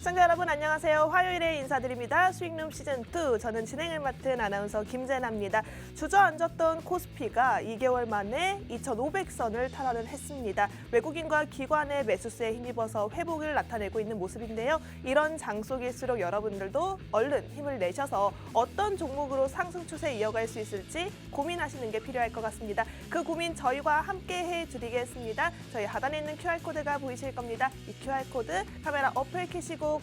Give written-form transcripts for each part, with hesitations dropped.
시청자 여러분 안녕하세요. 화요일에 인사드립니다. 수익룸 시즌2 저는 진행을 맡은 아나운서 김재나입니다. 주저앉았던 코스피가 2개월 만에 2,500선을 탈환을 했습니다. 외국인과 기관의 매수세에 힘입어서 회복을 나타내고 있는 모습인데요. 이런 장 속일수록 여러분들도 얼른 힘을 내셔서 어떤 종목으로 상승 추세 이어갈 수 있을지 고민하시는 게 필요할 것 같습니다. 그 고민 저희와 함께 해드리겠습니다. 저희 하단에 있는 QR코드가 보이실 겁니다. 이 QR코드 카메라 어플 켜시고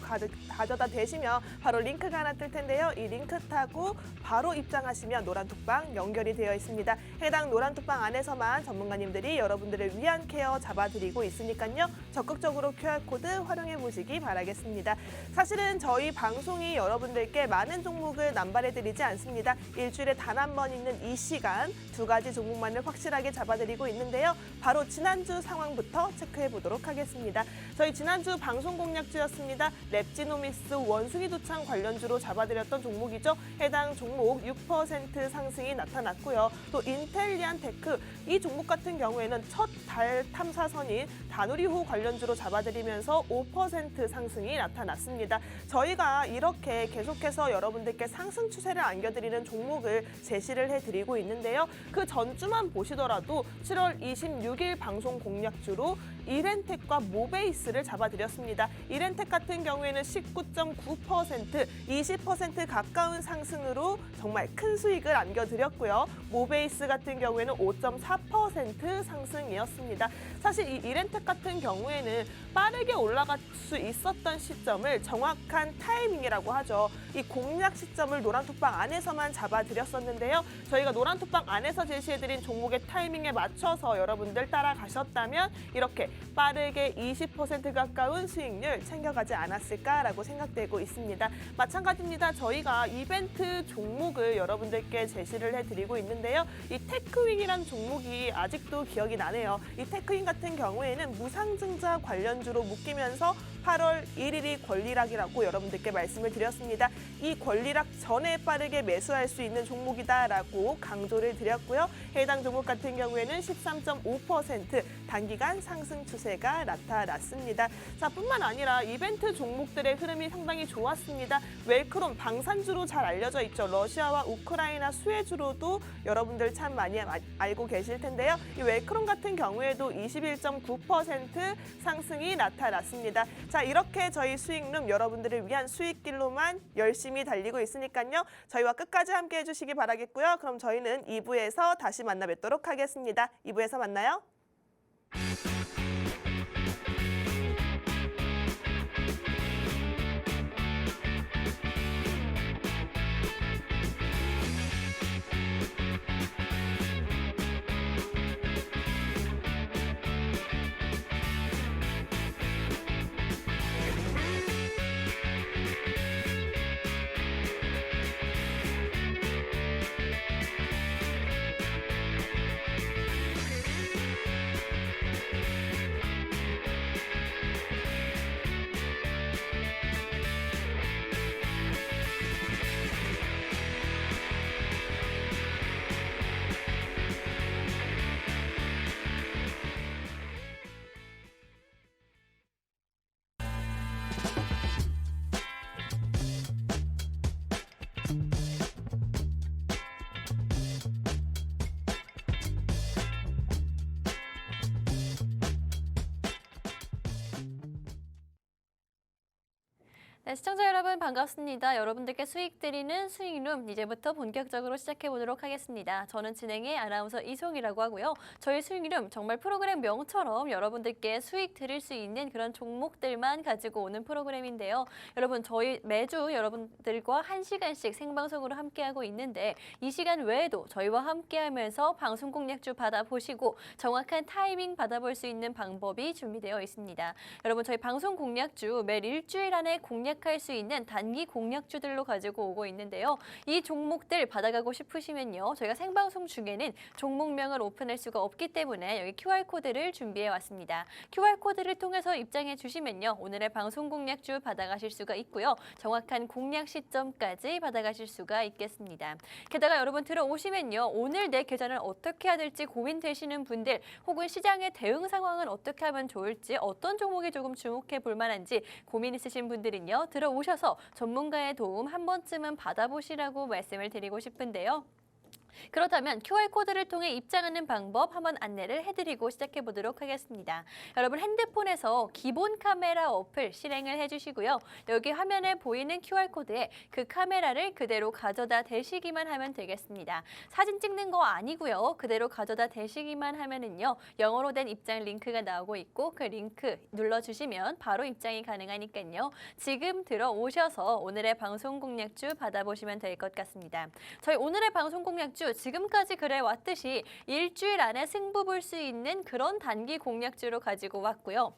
가져다 대시면 바로 링크가 하나 뜰 텐데요. 이 링크 타고 바로 입장하시면 노란톡방 연결이 되어 있습니다. 해당 노란톡방 안에서만 전문가님들이 여러분들을 위한 케어 잡아드리고 있으니까요. 적극적으로 QR코드 활용해 보시기 바라겠습니다. 사실은 저희 방송이 여러분들께 많은 종목을 남발해드리지 않습니다. 일주일에 단 한 번 있는 이 시간 두 가지 종목만을 확실하게 잡아드리고 있는데요. 바로 지난주 상황부터 체크해 보도록 하겠습니다. 저희 지난주 방송 공략주였습니다. 랩지노미스 원숭이 도창 관련주로 잡아드렸던 종목이죠. 해당 종목 6% 상승이 나타났고요. 또 인텔리안 테크 이 종목 같은 경우에는 첫 달 탐사선인 다누리호 관련주로 잡아드리면서 5% 상승이 나타났습니다. 저희가 이렇게 계속해서 여러분들께 상승 추세를 안겨드리는 종목을 제시를 해드리고 있는데요. 그 전주만 보시더라도 7월 26일 방송 공략주로 이렌텍과 모베이스를 잡아드렸습니다. 이렌텍 같은 경우에는 19.9%, 20% 가까운 상승으로 정말 큰 수익을 안겨드렸고요. 모베이스 같은 경우에는 5.4% 상승이었습니다. 사실 이 이렌텍 같은 경우에는 빠르게 올라갈 수 있었던 시점을 정확한 타이밍이라고 하죠. 이 공략 시점을 노란톡방 안에서만 잡아드렸었는데요. 저희가 노란톡방 안에서 제시해드린 종목의 타이밍에 맞춰서 여러분들 따라가셨다면 이렇게 빠르게 20% 가까운 수익률 챙겨가지 않았을까라고 생각되고 있습니다. 마찬가지입니다. 저희가 이벤트 종목을 여러분들께 제시를 해드리고 있는데요. 이 테크윙이란 종목이 아직도 기억이 나네요. 이 테크윙 같은 경우에는 무상증자 관련주로 묶이면서 8월 1일이 권리락이라고 여러분들께 말씀을 드렸습니다. 이 권리락 전에 빠르게 매수할 수 있는 종목이다라고 강조를 드렸고요. 해당 종목 같은 경우에는 13.5% 단기간 상승 추세가 나타났습니다. 자, 뿐만 아니라 이벤트 종목들의 흐름이 상당히 좋았습니다. 웰크롬 방산주로 잘 알려져 있죠. 러시아와 우크라이나 수혜주로도 여러분들 참 많이 알고 계실 텐데요. 이 웰크롬 같은 경우에도 21.9% 상승이 나타났습니다. 자, 이렇게 저희 수익룸 여러분들을 위한 수익길로만 열심히 달리고 있으니까요. 저희와 끝까지 함께 해주시기 바라겠고요. 그럼 저희는 2부에서 다시 만나 뵙도록 하겠습니다. 2부에서 만나요. 네, 시청자 여러분 반갑습니다. 여러분들께 수익 드리는 수익룸 이제부터 본격적으로 시작해 보도록 하겠습니다. 저는 진행의 아나운서 이송이라고 하고요. 저희 수익룸 정말 프로그램 명처럼 여러분들께 수익 드릴 수 있는 그런 종목들만 가지고 오는 프로그램인데요. 여러분 저희 매주 여러분들과 1시간씩 생방송으로 함께하고 있는데 이 시간 외에도 저희와 함께하면서 방송 공략주 받아보시고 정확한 타이밍 받아볼 수 있는 방법이 준비되어 있습니다. 여러분 저희 방송 공략주 매일 일주일 안에 공략 공략할 수 있는 단기 공략주들로 가지고 오고 있는데요. 이 종목들 받아가고 싶으시면요. 저희가 생방송 중에는 종목명을 오픈할 수가 없기 때문에 여기 QR코드를 준비해 왔습니다. QR코드를 통해서 입장해 주시면요. 오늘의 방송 공략주 받아가실 수가 있고요. 정확한 공략 시점까지 받아가실 수가 있겠습니다. 게다가 여러분 들어오시면요. 오늘 내 계좌는 어떻게 해야 될지 고민되시는 분들 혹은 시장의 대응 상황은 어떻게 하면 좋을지 어떤 종목에 조금 주목해 볼 만한지 고민 있으신 분들은요. 들어오셔서 전문가의 도움 한 번쯤은 받아보시라고 말씀을 드리고 싶은데요. 그렇다면 QR코드를 통해 입장하는 방법 한번 안내를 해드리고 시작해 보도록 하겠습니다. 여러분 핸드폰에서 기본 카메라 어플 실행을 해주시고요. 여기 화면에 보이는 QR코드에 그 카메라를 그대로 가져다 대시기만 하면 되겠습니다. 사진 찍는 거 아니고요. 그대로 가져다 대시기만 하면은요. 영어로 된 입장 링크가 나오고 있고 그 링크 눌러주시면 바로 입장이 가능하니까요. 지금 들어오셔서 오늘의 방송 공략주 받아보시면 될 것 같습니다. 저희 오늘의 방송 공략주 지금까지 그래왔듯이 일주일 안에 승부 볼 수 있는 그런 단기 공략주로 가지고 왔고요.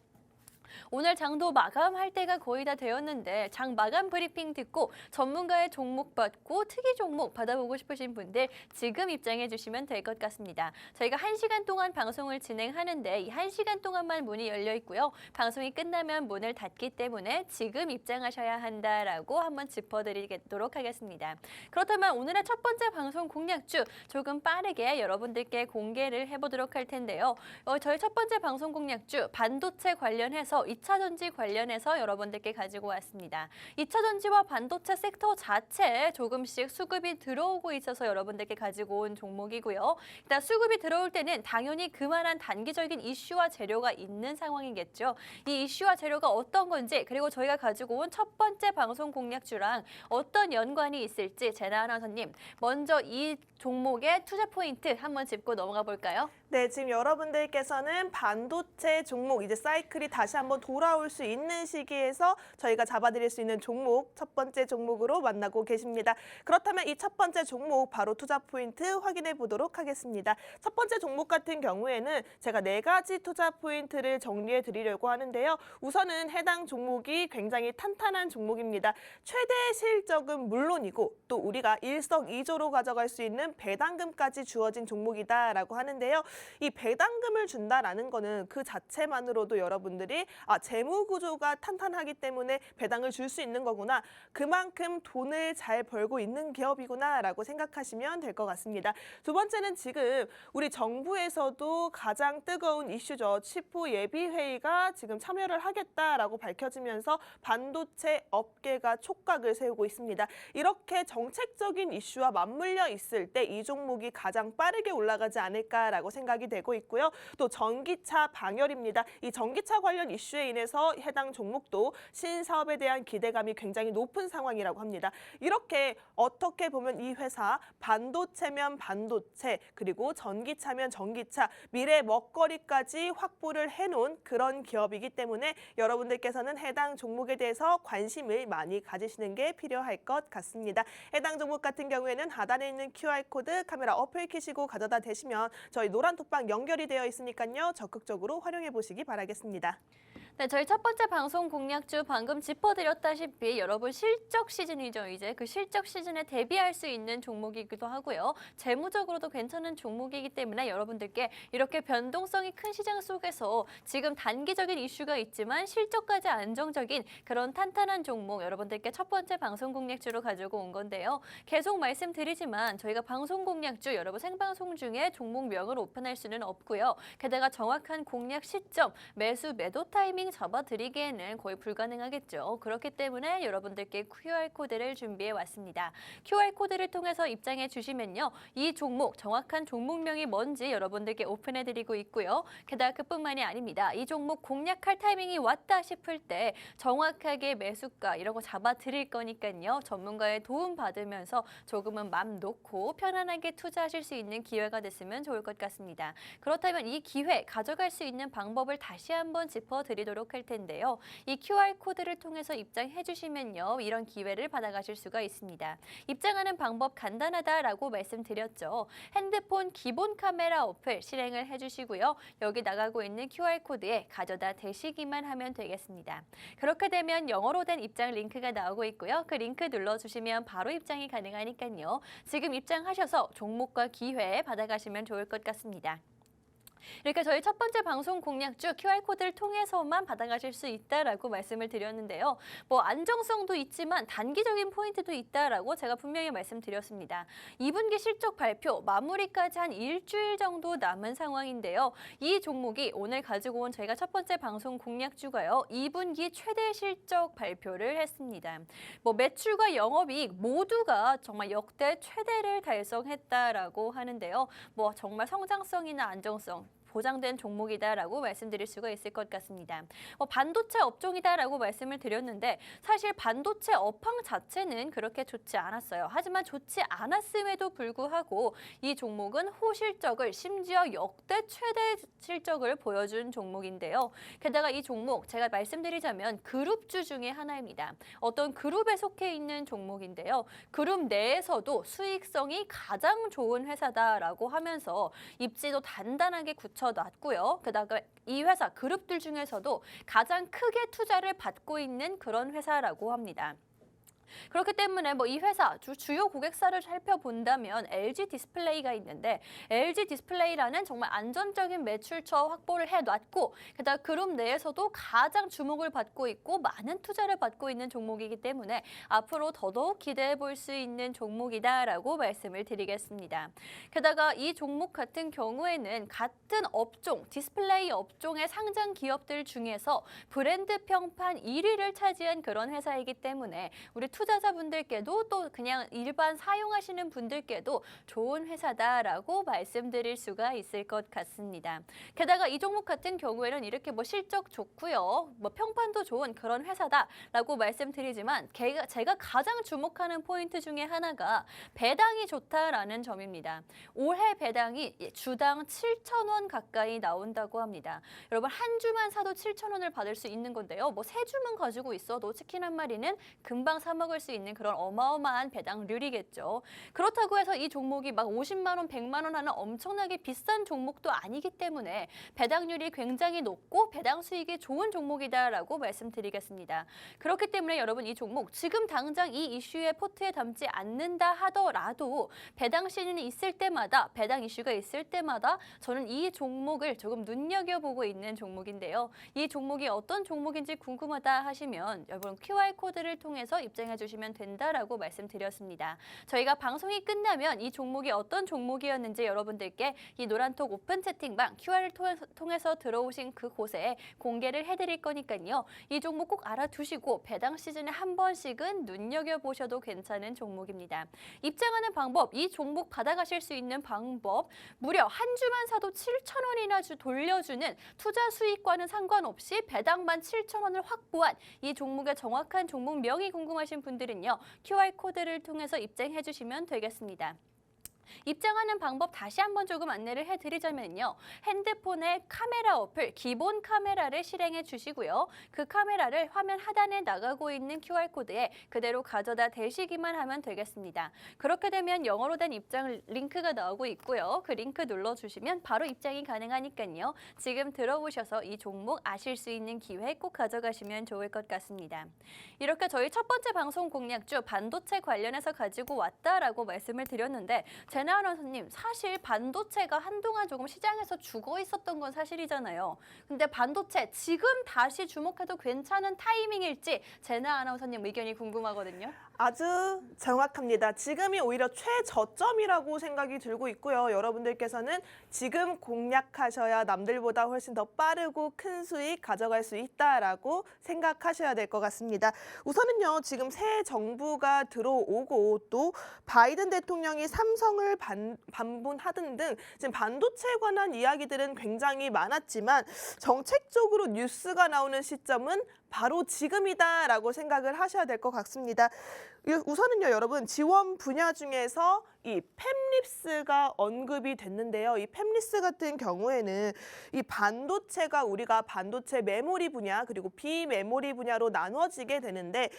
오늘 장도 마감할 때가 거의 다 되었는데 장 마감 브리핑 듣고 전문가의 종목 받고 특이 종목 받아보고 싶으신 분들 지금 입장해 주시면 될 것 같습니다. 저희가 1시간 동안 방송을 진행하는데 이 1시간 동안만 문이 열려 있고요. 방송이 끝나면 문을 닫기 때문에 지금 입장하셔야 한다라고 한번 짚어드리도록 하겠습니다. 그렇다면 오늘의 첫 번째 방송 공략주 조금 빠르게 여러분들께 공개를 해보도록 할 텐데요. 저희 첫 번째 방송 공략주 반도체 관련해서 2차 전지 관련해서 여러분들께 가지고 왔습니다. 2차 전지와 반도체 섹터 자체에 조금씩 수급이 들어오고 있어서 여러분들께 가지고 온 종목이고요. 일단 수급이 들어올 때는 당연히 그만한 단기적인 이슈와 재료가 있는 상황이겠죠. 이 이슈와 재료가 어떤 건지 그리고 저희가 가지고 온 첫 번째 방송 공략주랑 어떤 연관이 있을지 제나 아나운서님 먼저 이 종목의 투자 포인트 한번 짚고 넘어가 볼까요? 네, 지금 여러분들께서는 반도체 종목 이제 사이클이 다시 한번 돌아올 수 있는 시기에서 저희가 잡아드릴 수 있는 종목 첫 번째 종목으로 만나고 계십니다. 그렇다면 이 첫 번째 종목 바로 투자 포인트 확인해 보도록 하겠습니다. 첫 번째 종목 같은 경우에는 제가 4가지 투자 포인트를 정리해 드리려고 하는데요. 우선은 해당 종목이 굉장히 탄탄한 종목입니다. 최대 실적은 물론이고 또 우리가 일석이조로 가져갈 수 있는 배당금까지 주어진 종목이다라고 하는데요. 이 배당금을 준다라는 거는 그 자체만으로도 여러분들이 재무 구조가 탄탄하기 때문에 배당을 줄 수 있는 거구나. 그만큼 돈을 잘 벌고 있는 기업이구나라고 생각하시면 될 것 같습니다. 두 번째는 지금 우리 정부에서도 가장 뜨거운 이슈죠. 치프 예비회의가 지금 참여를 하겠다라고 밝혀지면서 반도체 업계가 촉각을 세우고 있습니다. 이렇게 정책적인 이슈와 맞물려 있을 때 이 종목이 가장 빠르게 올라가지 않을까라고 생각이 되고 있고요. 또 전기차 방열입니다. 이 전기차 관련 이슈에 인해서 해당 종목도 신사업에 대한 기대감이 굉장히 높은 상황이라고 합니다. 이렇게 어떻게 보면 이 회사 반도체면 반도체 그리고 전기차면 전기차 미래 먹거리까지 확보를 해놓은 그런 기업이기 때문에 여러분들께서는 해당 종목에 대해서 관심을 많이 가지시는 게 필요할 것 같습니다. 해당 종목 같은 경우에는 하단에 있는 QR코드 카메라 어플 키시고 가져다 대시면 저희 노란 톡방 연결이 되어 있으니까요. 적극적으로 활용해 보시기 바라겠습니다. 네, 저희 첫 번째 방송 공략주 방금 짚어드렸다시피 여러분 실적 시즌이죠. 이제 그 실적 시즌에 대비할 수 있는 종목이기도 하고요. 재무적으로도 괜찮은 종목이기 때문에 여러분들께 이렇게 변동성이 큰 시장 속에서 지금 단기적인 이슈가 있지만 실적까지 안정적인 그런 탄탄한 종목 여러분들께 첫 번째 방송 공략주로 가지고 온 건데요. 계속 말씀드리지만 저희가 방송 공략주 여러분 생방송 중에 종목명을 오픈할 수는 없고요. 게다가 정확한 공략 시점, 매수 매도 타이밍 잡아드리기에는 거의 불가능하겠죠. 그렇기 때문에 여러분들께 QR코드를 준비해 왔습니다. QR코드를 통해서 입장해 주시면요. 이 종목, 정확한 종목명이 뭔지 여러분들께 오픈해드리고 있고요. 게다가 그뿐만이 아닙니다. 이 종목 공략할 타이밍이 왔다 싶을 때 정확하게 매수가 이런 거 잡아드릴 거니까요. 전문가의 도움 받으면서 조금은 맘 놓고 편안하게 투자하실 수 있는 기회가 됐으면 좋을 것 같습니다. 그렇다면 이 기회 가져갈 수 있는 방법을 다시 한번 짚어드리도록 보도록 할 텐데요. 이 QR코드를 통해서 입장해 주시면요. 이런 기회를 받아가실 수가 있습니다. 입장하는 방법 간단하다라고 말씀드렸죠. 핸드폰 기본 카메라 어플 실행을 해주시고요. 여기 나가고 있는 QR코드에 가져다 대시기만 하면 되겠습니다. 그렇게 되면 영어로 된 입장 링크가 나오고 있고요. 그 링크 눌러주시면 바로 입장이 가능하니까요. 지금 입장하셔서 종목과 기회 받아가시면 좋을 것 같습니다. 이렇게 저희 첫 번째 방송 공략주 QR코드를 통해서만 받아가실 수 있다라고 말씀을 드렸는데요. 뭐 안정성도 있지만 단기적인 포인트도 있다라고 제가 분명히 말씀드렸습니다. 2분기 실적 발표 마무리까지 한 일주일 정도 남은 상황인데요. 이 종목이 오늘 가지고 온 저희가 첫 번째 방송 공략주가요. 2분기 최대 실적 발표를 했습니다. 뭐 매출과 영업이익 모두가 정말 역대 최대를 달성했다라고 하는데요. 뭐 정말 성장성이나 안정성 보장된 종목이다라고 말씀드릴 수가 있을 것 같습니다. 반도체 업종이다라고 말씀을 드렸는데 사실 반도체 업황 자체는 그렇게 좋지 않았어요. 하지만 좋지 않았음에도 불구하고 이 종목은 호실적을 심지어 역대 최대 실적을 보여준 종목인데요. 게다가 이 종목 제가 말씀드리자면 그룹주 중에 하나입니다. 어떤 그룹에 속해 있는 종목인데요. 그룹 내에서도 수익성이 가장 좋은 회사다라고 하면서 입지도 단단하게 굳혀놨고요. 게다가 이 회사 그룹들 중에서도 가장 크게 투자를 받고 있는 그런 회사라고 합니다. 그렇기 때문에 이 회사 주요 고객사를 살펴본다면 LG 디스플레이가 있는데 LG 디스플레이라는 정말 안정적인 매출처 확보를 해놨고 게다가 그룹 내에서도 가장 주목을 받고 있고 많은 투자를 받고 있는 종목이기 때문에 앞으로 더더욱 기대해 볼 수 있는 종목이다라고 말씀을 드리겠습니다. 게다가 이 종목 같은 경우에는 같은 업종, 디스플레이 업종의 상장 기업들 중에서 브랜드 평판 1위를 차지한 그런 회사이기 때문에 우리 투자자분들께도 또 그냥 일반 사용하시는 분들께도 좋은 회사다라고 말씀드릴 수가 있을 것 같습니다. 게다가 이 종목 같은 경우에는 이렇게 실적 좋고요. 평판도 좋은 그런 회사다라고 말씀드리지만 제가 가장 주목하는 포인트 중에 하나가 배당이 좋다라는 점입니다. 올해 배당이 주당 7,000원 가까이 나온다고 합니다. 여러분 한 주만 사도 7,000원을 받을 수 있는 건데요. 세 주만 가지고 있어도 치킨 한 마리는 금방 사 먹을 수 있는 그런 어마어마한 배당률이겠죠. 그렇다고 해서 이 종목이 막 50만 원, 100만 원 하는 엄청나게 비싼 종목도 아니기 때문에 배당률이 굉장히 높고 배당 수익이 좋은 종목이다라고 말씀드리겠습니다. 그렇기 때문에 여러분 이 종목 지금 당장 이 이슈의 포트에 담지 않는다 하더라도 배당 시즌이 있을 때마다 배당 이슈가 있을 때마다 저는 이 종목을 조금 눈여겨보고 있는 종목인데요. 이 종목이 어떤 종목인지 궁금하다 하시면 여러분 QR코드를 통해서 입장해 주시면 된다라고 말씀드렸습니다. 저희가 방송이 끝나면 이 종목이 어떤 종목이었는지 여러분들께 이 노란톡 오픈 채팅방 QR을 통해서 들어오신 그곳에 공개를 해드릴 거니까요. 이 종목 꼭 알아두시고 배당 시즌에 한 번씩은 눈여겨보셔도 괜찮은 종목입니다. 입장하는 방법, 이 종목 받아가실 수 있는 방법, 무려 한 주만 사도 7,000원이나 돌려주는 투자 수익과는 상관없이 배당만 7,000원을 확보한 이 종목의 정확한 종목명이 궁금하신 분들은요. QR코드를 통해서 입장해 주시면 되겠습니다. 입장하는 방법 다시 한번 조금 안내를 해드리자면요. 핸드폰의 카메라 어플, 기본 카메라를 실행해 주시고요. 그 카메라를 화면 하단에 나가고 있는 QR코드에 그대로 가져다 대시기만 하면 되겠습니다. 그렇게 되면 영어로 된 입장 링크가 나오고 있고요. 그 링크 눌러주시면 바로 입장이 가능하니까요. 지금 들어오셔서 이 종목 아실 수 있는 기회 꼭 가져가시면 좋을 것 같습니다. 이렇게 저희 첫 번째 방송 공략주 반도체 관련해서 가지고 왔다라고 말씀을 드렸는데 제나 아나운서님, 사실 반도체가 한동안 조금 시장에서 죽어 있었던 건 사실이잖아요. 근데 반도체 지금 다시 주목해도 괜찮은 타이밍일지 제나 아나운서님 의견이 궁금하거든요. 아주 정확합니다. 지금이 오히려 최저점이라고 생각이 들고 있고요. 여러분들께서는 지금 공략하셔야 남들보다 훨씬 더 빠르고 큰 수익 가져갈 수 있다라고 생각하셔야 될 것 같습니다. 우선은요, 지금 새 정부가 들어오고 또 바이든 대통령이 삼성을 반문하던 등 지금 반도체에 관한 이야기들은 굉장히 많았지만 정책적으로 뉴스가 나오는 시점은 바로 지금이다라고 생각을 하셔야 될 것 같습니다. 우선은요, 여러분 지원 분야 중에서 이 팹립스가 언급이 됐는데요. 이 팹립스 같은 경우에는 이 반도체가 우리가 반도체 메모리 분야 그리고 비메모리 분야로 나눠지게 되는데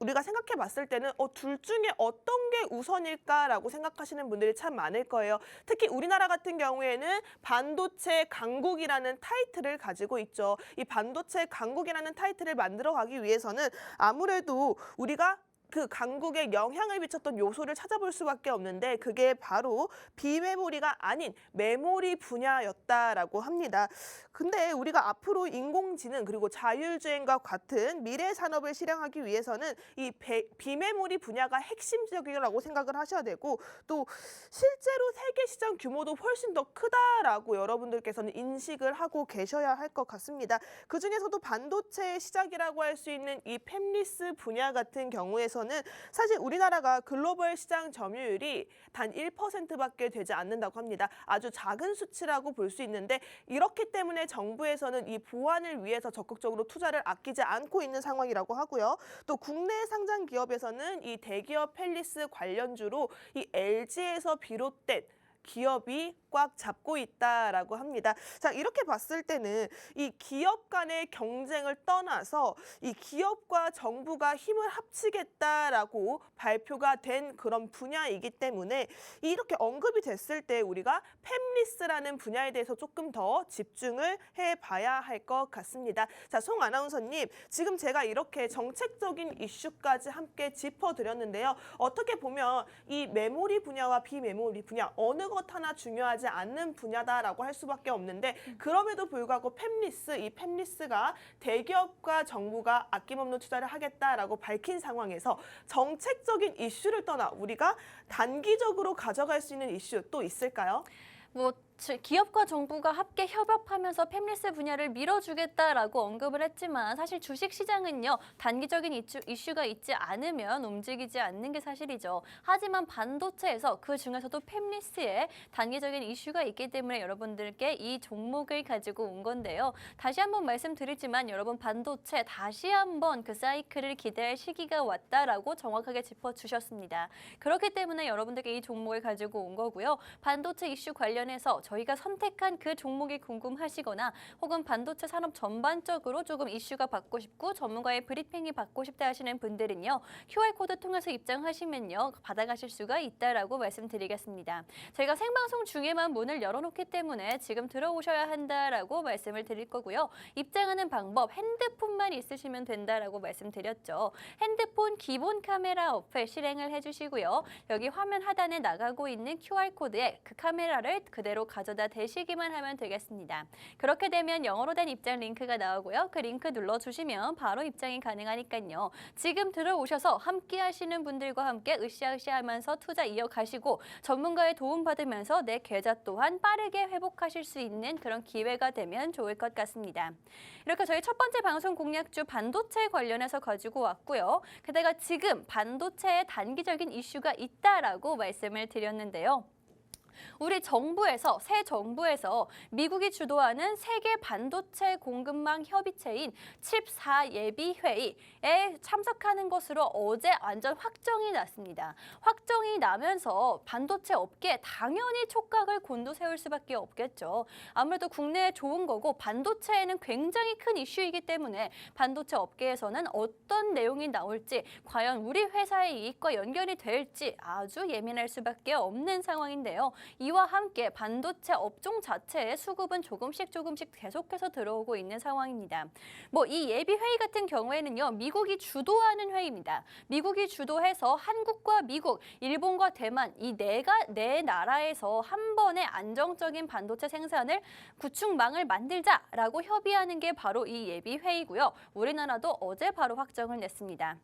우리가 생각해 봤을 때는 둘 중에 어떤 게 우선일까라고 생각하시는 분들이 참 많을 거예요. 특히 우리나라 같은 경우에는 반도체 강국이라는 타이틀을 가지고 있죠. 이 반도체 강국이라는 타이틀을 만들어 가기 위해서는 아무래도 우리가 그 강국에 영향을 미쳤던 요소를 찾아볼 수밖에 없는데 그게 바로 비메모리가 아닌 메모리 분야였다라고 합니다. 근데 우리가 앞으로 인공지능 그리고 자율주행과 같은 미래 산업을 실행하기 위해서는 이 비메모리 분야가 핵심적이라고 생각을 하셔야 되고 또 실제로 세계 시장 규모도 훨씬 더 크다라고 여러분들께서는 인식을 하고 계셔야 할 것 같습니다. 그중에서도 반도체 시작이라고 할 수 있는 이 팹리스 분야 같은 경우에서는 사실 우리나라가 글로벌 시장 점유율이 단 1%밖에 되지 않는다고 합니다. 아주 작은 수치라고 볼 수 있는데 이렇기 때문에 정부에서는 이 보완을 위해서 적극적으로 투자를 아끼지 않고 있는 상황이라고 하고요. 또 국내 상장 기업에서는 이 대기업 팹리스 관련주로 이 LG에서 비롯된 기업이 꽉 잡고 있다라고 합니다. 자, 이렇게 봤을 때는 이 기업 간의 경쟁을 떠나서 이 기업과 정부가 힘을 합치겠다라고 발표가 된 그런 분야이기 때문에 이렇게 언급이 됐을 때 우리가 팹리스라는 분야에 대해서 조금 더 집중을 해봐야 할 것 같습니다. 자, 송 아나운서님, 지금 제가 이렇게 정책적인 이슈까지 함께 짚어드렸는데요. 어떻게 보면 이 메모리 분야와 비메모리 분야 어느 것 하나 중요하지 않는 분야다라고 할 수밖에 없는데 그럼에도 불구하고 이 팹리스가 대기업과 정부가 아낌없는 투자를 하겠다라고 밝힌 상황에서 정책적인 이슈를 떠나 우리가 단기적으로 가져갈 수 있는 이슈 또 있을까요? 기업과 정부가 함께 협업하면서 팹리스 분야를 밀어주겠다라고 언급을 했지만 사실 주식시장은요. 단기적인 이슈가 있지 않으면 움직이지 않는 게 사실이죠. 하지만 반도체에서 그 중에서도 팹리스에 단기적인 이슈가 있기 때문에 여러분들께 이 종목을 가지고 온 건데요. 다시 한번 말씀드리지만 여러분 반도체 다시 한번 그 사이클을 기대할 시기가 왔다라고 정확하게 짚어주셨습니다. 그렇기 때문에 여러분들께 이 종목을 가지고 온 거고요. 반도체 이슈 관련해서 저희가 선택한 그 종목이 궁금하시거나 혹은 반도체 산업 전반적으로 조금 이슈가 받고 싶고 전문가의 브리핑이 받고 싶다 하시는 분들은요. QR코드 통해서 입장하시면요. 받아가실 수가 있다라고 말씀드리겠습니다. 저희가 생방송 중에만 문을 열어놓기 때문에 지금 들어오셔야 한다라고 말씀을 드릴 거고요. 입장하는 방법 핸드폰만 있으시면 된다라고 말씀드렸죠. 핸드폰 기본 카메라 어플 실행을 해주시고요. 여기 화면 하단에 나가고 있는 QR코드에 그 카메라를 그대로 가져다 대시기만 하면 되겠습니다. 그렇게 되면 영어로 된 입장 링크가 나오고요. 그 링크 눌러주시면 바로 입장이 가능하니까요. 지금 들어오셔서 함께 하시는 분들과 함께 으쌰으쌰하면서 투자 이어가시고 전문가의 도움 받으면서 내 계좌 또한 빠르게 회복하실 수 있는 그런 기회가 되면 좋을 것 같습니다. 이렇게 저희 첫 번째 방송 공략주 반도체 관련해서 가지고 왔고요. 게다가 지금 반도체에 단기적인 이슈가 있다라고 말씀을 드렸는데요. 우리 정부에서 새 정부에서 미국이 주도하는 세계 반도체 공급망 협의체인 칩 4 예비 회의에 참석하는 것으로 어제 완전 확정이 났습니다. 확정이 나면서 반도체 업계에 당연히 촉각을 곤두세울 수밖에 없겠죠. 아무래도 국내에 좋은 거고 반도체에는 굉장히 큰 이슈이기 때문에 반도체 업계에서는 어떤 내용이 나올지 과연 우리 회사의 이익과 연결이 될지 아주 예민할 수밖에 없는 상황인데요. 이와 함께 반도체 업종 자체의 수급은 조금씩 계속해서 들어오고 있는 상황입니다. 이 예비 회의 같은 경우에는요. 미국이 주도하는 회의입니다. 미국이 주도해서 한국과 미국, 일본과 대만 이 네 나라에서 한 번에 안정적인 반도체 생산을 구축망을 만들자라고 협의하는 게 바로 이 예비 회의고요. 우리나라도 어제 바로 확정을 냈습니다.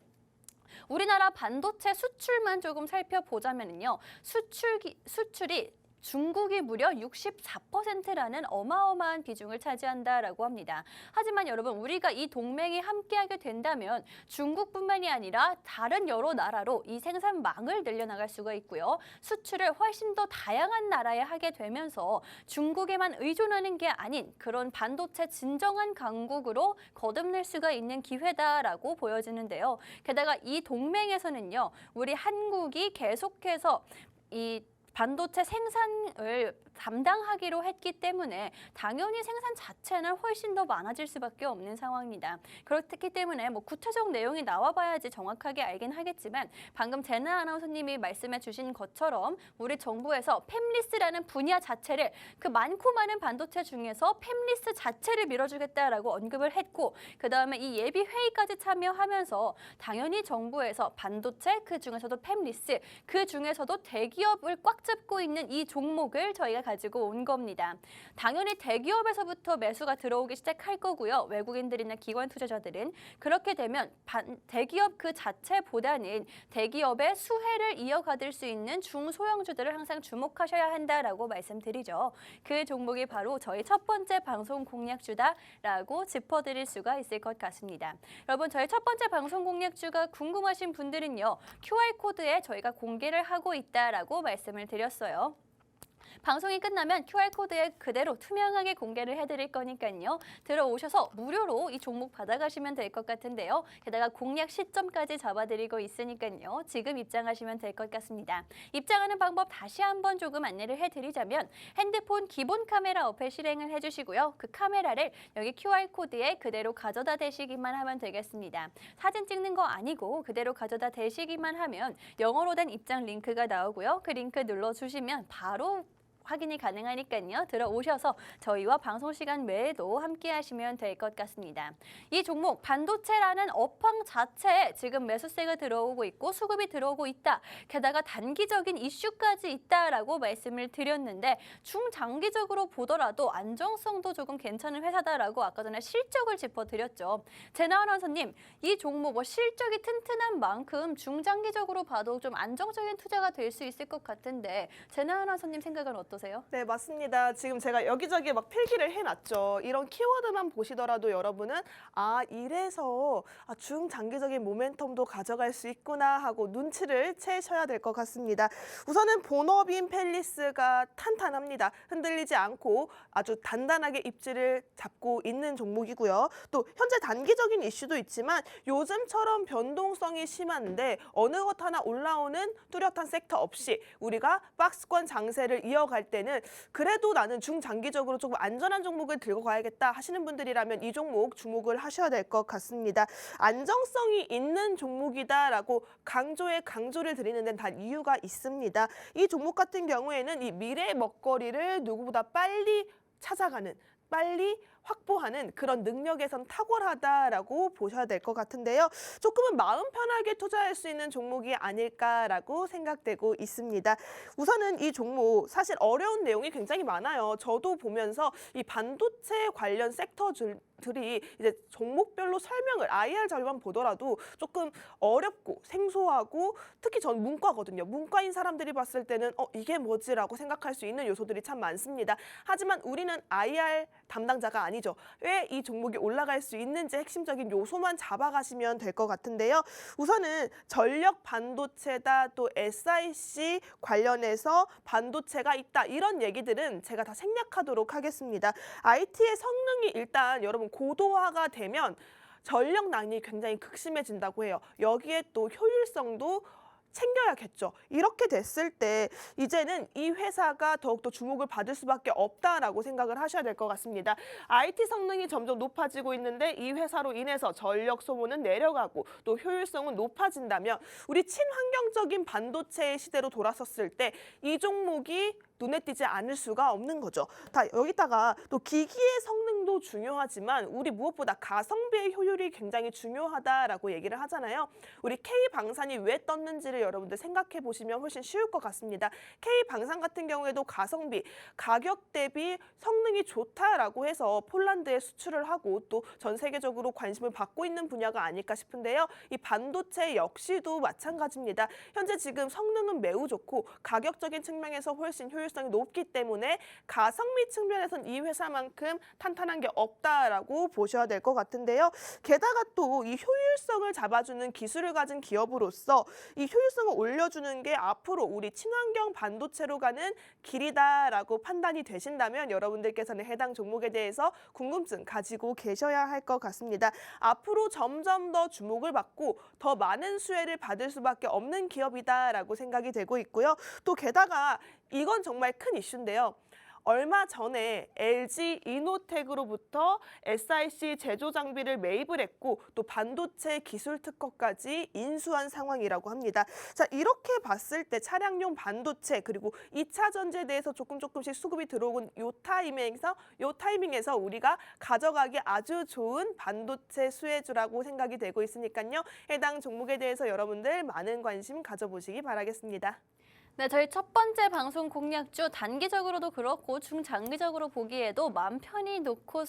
우리나라 반도체 수출만 조금 살펴보자면요. 수출이 중국이 무려 64%라는 어마어마한 비중을 차지한다라고 합니다. 하지만 여러분, 우리가 이 동맹이 함께하게 된다면 중국뿐만이 아니라 다른 여러 나라로 이 생산망을 늘려나갈 수가 있고요. 수출을 훨씬 더 다양한 나라에 하게 되면서 중국에만 의존하는 게 아닌 그런 반도체 진정한 강국으로 거듭날 수가 있는 기회다라고 보여지는데요. 게다가 이 동맹에서는요, 우리 한국이 계속해서 이 반도체 생산을 담당하기로 했기 때문에 당연히 생산 자체는 훨씬 더 많아질 수밖에 없는 상황입니다. 그렇기 때문에 뭐 구체적 내용이 나와봐야지 정확하게 알긴 하겠지만 방금 제나 아나운서님이 말씀해 주신 것처럼 우리 정부에서 팹리스라는 분야 자체를 그 많고 많은 반도체 중에서 팹리스 자체를 밀어주겠다라고 언급을 했고 그다음에 이 예비 회의까지 참여하면서 당연히 정부에서 반도체 그 중에서도 팹리스 그 중에서도 대기업을 꽉 잡고 있는 이 종목을 저희가 가지고 온 겁니다. 당연히 대기업에서부터 매수가 들어오기 시작할 거고요. 외국인들이나 기관 투자자들은 그렇게 되면 대기업 그 자체보다는 대기업의 수혜를 이어받을 수 있는 중소형주들을 항상 주목하셔야 한다라고 말씀드리죠. 그 종목이 바로 저희 첫 번째 방송 공략주다라고 짚어드릴 수가 있을 것 같습니다. 여러분, 저희 첫 번째 방송 공략주가 궁금하신 분들은요. QR코드에 저희가 공개를 하고 있다라고 말씀을 드렸어요. 방송이 끝나면 QR코드에 그대로 투명하게 공개를 해드릴 거니까요. 들어오셔서 무료로 이 종목 받아가시면 될 것 같은데요. 게다가 공략 시점까지 잡아드리고 있으니까요. 지금 입장하시면 될 것 같습니다. 입장하는 방법 다시 한번 조금 안내를 해드리자면 핸드폰 기본 카메라 어플 실행을 해주시고요. 그 카메라를 여기 QR코드에 그대로 가져다 대시기만 하면 되겠습니다. 사진 찍는 거 아니고 그대로 가져다 대시기만 하면 영어로 된 입장 링크가 나오고요. 그 링크 눌러주시면 바로 확인이 가능하니까요. 들어오셔서 저희와 방송 시간 외에도 함께 하시면 될 것 같습니다. 이 종목 반도체라는 업황 자체에 지금 매수세가 들어오고 있고 수급이 들어오고 있다. 게다가 단기적인 이슈까지 있다라고 말씀을 드렸는데 중장기적으로 보더라도 안정성도 조금 괜찮은 회사다라고 아까 전에 실적을 짚어드렸죠. 제나 아나운서님, 이 종목 실적이 튼튼한 만큼 중장기적으로 봐도 좀 안정적인 투자가 될 수 있을 것 같은데 제나 아나운서님 생각은 어떠세요? 네, 맞습니다. 지금 제가 여기저기 막 필기를 해놨죠. 이런 키워드만 보시더라도 여러분은 이래서 중장기적인 모멘텀도 가져갈 수 있구나 하고 눈치를 채셔야 될 것 같습니다. 우선은 본업인 펠리스가 탄탄합니다. 흔들리지 않고 아주 단단하게 입지를 잡고 있는 종목이고요. 또 현재 단기적인 이슈도 있지만 요즘처럼 변동성이 심한데 어느 것 하나 올라오는 뚜렷한 섹터 없이 우리가 박스권 장세를 이어갈 때는 그래도 나는 중장기적으로 조금 안전한 종목을 들고 가야겠다 하시는 분들이라면 이 종목 주목을 하셔야 될 것 같습니다. 안정성이 있는 종목이다라고 강조를 드리는 데는 다 이유가 있습니다. 이 종목 같은 경우에는 이 미래 먹거리를 누구보다 빨리 찾아가는 빨리 확보하는 그런 능력에선 탁월하다라고 보셔야 될 것 같은데요. 조금은 마음 편하게 투자할 수 있는 종목이 아닐까라고 생각되고 있습니다. 우선은 이 종목 사실 어려운 내용이 굉장히 많아요. 저도 보면서 이 반도체 관련 섹터들이 이제 종목별로 설명을 IR 자료만 보더라도 조금 어렵고 생소하고 특히 전 문과거든요. 문과인 사람들이 봤을 때는 이게 뭐지라고 생각할 수 있는 요소들이 참 많습니다. 하지만 우리는 IR 담당자가 아니죠. 왜 이 종목이 올라갈 수 있는지 핵심적인 요소만 잡아가시면 될 것 같은데요. 우선은 전력 반도체다 또 SiC 관련해서 반도체가 있다 이런 얘기들은 제가 다 생략하도록 하겠습니다. IT의 성능이 일단 여러분 고도화가 되면 전력난이 굉장히 극심해진다고 해요. 여기에 또 효율성도 챙겨야겠죠. 이렇게 됐을 때 이제는 이 회사가 더욱더 주목을 받을 수밖에 없다라고 생각을 하셔야 될 것 같습니다. IT 성능이 점점 높아지고 있는데 이 회사로 인해서 전력 소모는 내려가고 또 효율성은 높아진다면 우리 친환경적인 반도체의 시대로 돌아섰을 때 이 종목이 눈에 띄지 않을 수가 없는 거죠. 여기다가 또 기기의 성능도 중요하지만 우리 무엇보다 가성비의 효율이 굉장히 중요하다라고 얘기를 하잖아요. 우리 K방산이 왜 떴는지를 여러분들 생각해 보시면 훨씬 쉬울 것 같습니다. K방산 같은 경우에도 가성비, 가격 대비 성능이 좋다라고 해서 폴란드에 수출을 하고 또 전 세계적으로 관심을 받고 있는 분야가 아닐까 싶은데요. 이 반도체 역시도 마찬가지입니다. 현재 지금 성능은 매우 좋고 가격적인 측면에서 훨씬 효율 효율성이 높기 때문에 가성비 측면에선 이 회사만큼 탄탄한 게 없다라고 보셔야 될 것 같은데요. 게다가 또 이 효율성을 잡아주는 기술을 가진 기업으로서 이 효율성을 올려주는 게 앞으로 우리 친환경 반도체로 가는 길이다라고 판단이 되신다면 여러분들께서는 해당 종목에 대해서 궁금증 가지고 계셔야 할 것 같습니다. 앞으로 점점 더 주목을 받고 더 많은 수혜를 받을 수밖에 없는 기업이다라고 생각이 되고 있고요. 또 게다가 이건 정말 큰 이슈인데요. 얼마 전에 LG 이노텍으로부터 SiC 제조 장비를 매입을 했고 또 반도체 기술 특허까지 인수한 상황이라고 합니다. 자, 이렇게 봤을 때 차량용 반도체 그리고 2차 전지에 대해서 조금씩 수급이 들어온 요 타이밍에서 우리가 가져가기 아주 좋은 반도체 수혜주라고 생각이 되고 있으니까요. 해당 종목에 대해서 여러분들 많은 관심 가져보시기 바라겠습니다. 네, 저희 첫 번째 방송 공략주 단기적으로도 그렇고 중장기적으로 보기에도 마음 편히 놓고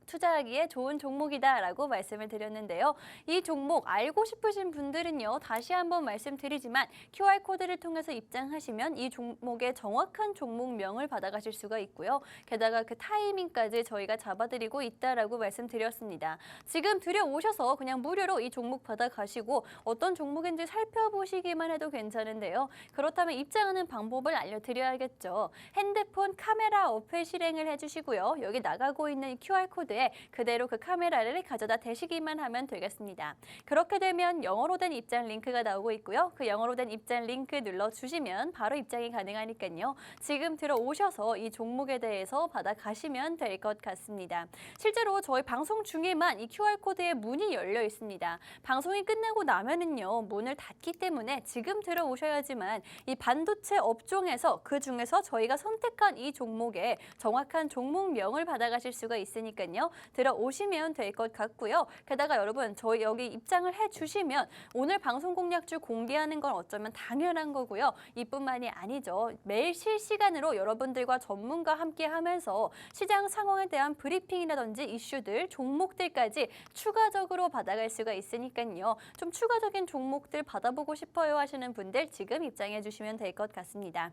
투자하기에 좋은 종목이다라고 말씀을 드렸는데요. 이 종목 알고 싶으신 분들은요. 다시 한번 말씀드리지만 QR코드를 통해서 입장하시면 이 종목의 정확한 종목명을 받아가실 수가 있고요. 게다가 그 타이밍까지 저희가 잡아드리고 있다라고 말씀드렸습니다. 지금 들여오셔서 그냥 무료로 이 종목 받아가시고 어떤 종목인지 살펴보시기만 해도 괜찮은데요. 그렇다면 입장하는 방법을 알려드려야겠죠. 핸드폰 카메라 어플 실행을 해주시고요. 여기 나가고 있는 QR코드에 그대로 그 카메라를 가져다 대시기만 하면 되겠습니다. 그렇게 되면 영어로 된 입장 링크가 나오고 있고요. 그 영어로 된 입장 링크 눌러주시면 바로 입장이 가능하니까요. 지금 들어오셔서 이 종목에 대해서 받아가시면 될 것 같습니다. 실제로 저희 방송 중에만 이 QR코드에 문이 열려 있습니다. 방송이 끝나고 나면은요. 문을 닫기 때문에 지금 들어오셔야지만 이 반도체 업종에서 그 중에서 저희가 선택한 이 종목에 정확한 종목명을 받아가실 수가 있으니까요. 들어오시면 될 것 같고요. 게다가 여러분 저희 여기 입장을 해주시면 오늘 방송 공략주 공개하는 건 어쩌면 당연한 거고요. 이뿐만이 아니죠. 매일 실시간으로 여러분들과 전문가 함께 하면서 시장 상황에 대한 브리핑이라든지 이슈들, 종목들까지 추가적으로 받아갈 수가 있으니까요. 좀 추가적인 종목들 받아보고 싶어요 하시는 분들 지금 입장해 주시면 될 것 같습니다.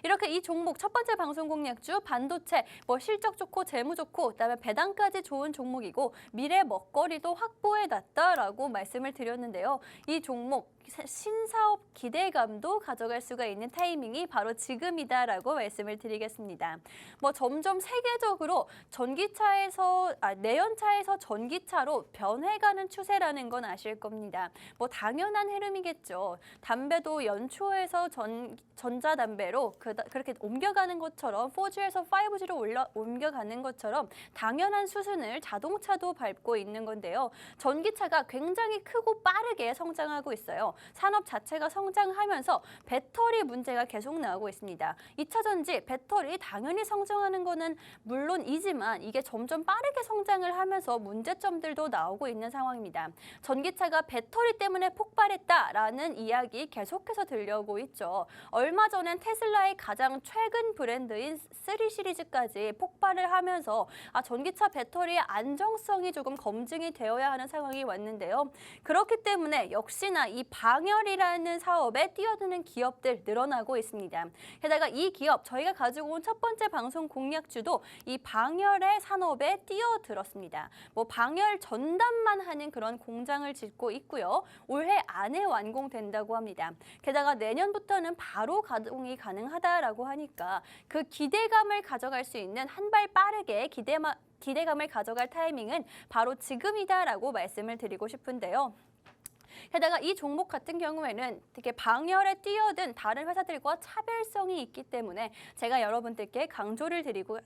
이렇게 이 종목 첫 번째 방송 공략주 반도체 실적 좋고 재무 좋고 그다음에 배당까지 좋은 종목이고 미래 먹거리도 확보해놨다라고 말씀을 드렸는데요. 이 종목 신사업 기대감도 가져갈 수가 있는 타이밍이 바로 지금이다라고 말씀을 드리겠습니다. 점점 세계적으로 내연차에서 전기차로 변해가는 추세라는 건 아실 겁니다. 당연한 흐름이겠죠. 담배도 연초에서 전자담배로 그렇게 옮겨가는 것처럼 4G에서 5G로 옮겨가는 것처럼 당연한 수순을 자동차도 밟고 있는 건데요. 전기차가 굉장히 크고 빠르게 성장하고 있어요. 산업 자체가 성장하면서 배터리 문제가 계속 나오고 있습니다. 2차 전지 배터리 당연히 성장하는 거는 물론이지만 이게 점점 빠르게 성장을 하면서 문제점들도 나오고 있는 상황입니다. 전기차가 배터리 때문에 폭발했다라는 이야기 계속해서 들려오고 있죠. 얼마 전엔 테슬라의 가장 최근 브랜드인 3 시리즈까지 폭발을 하면서 전기차 배터리의 안정성이 조금 검증이 되어야 하는 상황이 왔는데요. 그렇기 때문에 역시나 이 방열이라는 사업에 뛰어드는 기업들 늘어나고 있습니다. 게다가 이 기업 저희가 가지고 온 첫 번째 방송 공략주도 이 방열의 산업에 뛰어들었습니다. 방열 전담만 하는 그런 공장을 짓고 있고요. 올해 안에 완공된다고 합니다. 게다가 내년부터는 바로 가동이 가능하다라고 하니까 그 기대감을 가져갈 수 있는 한 발 빠르게 기대감을 가져갈 타이밍은 바로 지금이다라고 말씀을 드리고 싶은데요. 게다가 이 종목 같은 경우에는 되게 방열에 뛰어든 다른 회사들과 차별성이 있기 때문에 제가 여러분들께 강조를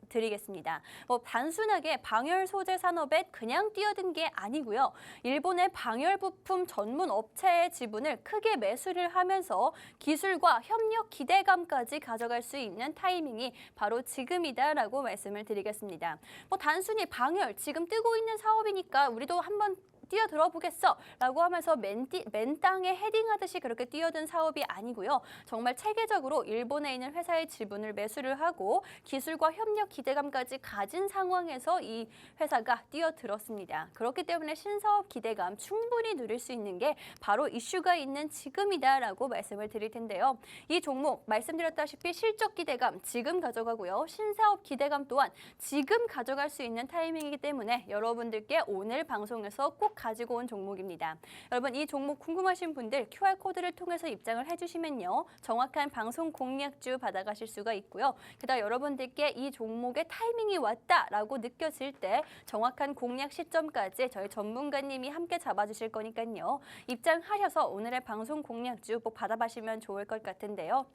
드리겠습니다. 단순하게 방열 소재 산업에 그냥 뛰어든 게 아니고요. 일본의 방열 부품 전문 업체의 지분을 크게 매수를 하면서 기술과 협력 기대감까지 가져갈 수 있는 타이밍이 바로 지금이다라고 말씀을 드리겠습니다. 단순히 방열 지금 뜨고 있는 사업이니까 우리도 한번 뛰어들어 보겠어 라고 하면서 맨 땅에 헤딩하듯이 그렇게 뛰어든 사업이 아니고요. 정말 체계적으로 일본에 있는 회사의 지분을 매수를 하고 기술과 협력 기대감까지 가진 상황에서 이 회사가 뛰어들었습니다. 그렇기 때문에 신사업 기대감 충분히 누릴 수 있는 게 바로 이슈가 있는 지금이다라고 말씀을 드릴 텐데요. 이 종목 말씀드렸다시피 실적 기대감 지금 가져가고요. 신사업 기대감 또한 지금 가져갈 수 있는 타이밍이기 때문에 여러분들께 오늘 방송에서 꼭 가지고 온 종목입니다. 여러분 이 종목 궁금하신 분들 QR코드를 통해서 입장을 해주시면요. 정확한 방송 공략주 받아가실 수가 있고요. 게다가 여러분들께 이 종목의 타이밍이 왔다라고 느껴질 때 정확한 공략 시점까지 저희 전문가님이 함께 잡아주실 거니까요. 입장하셔서 오늘의 방송 공략주 꼭 받아가시면 좋을 것 같은데요.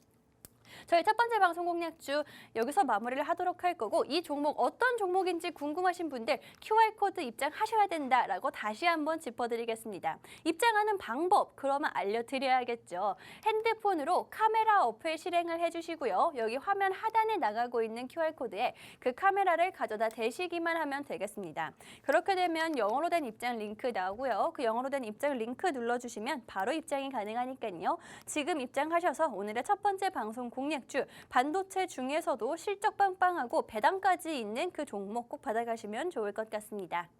저희 첫 번째 방송 공략주 여기서 마무리를 하도록 할 거고 이 종목 어떤 종목인지 궁금하신 분들 QR코드 입장하셔야 된다라고 다시 한번 짚어드리겠습니다. 입장하는 방법 그러면 알려드려야겠죠. 핸드폰으로 카메라 어플 실행을 해주시고요. 여기 화면 하단에 나가고 있는 QR코드에 그 카메라를 가져다 대시기만 하면 되겠습니다. 그렇게 되면 영어로 된 입장 링크 나오고요. 그 영어로 된 입장 링크 눌러주시면 바로 입장이 가능하니까요. 지금 입장하셔서 오늘의 첫 번째 방송 공략주 반도체 중에서도 실적 빵빵하고 배당까지 있는 그 종목 꼭 받아가시면 좋을 것 같습니다.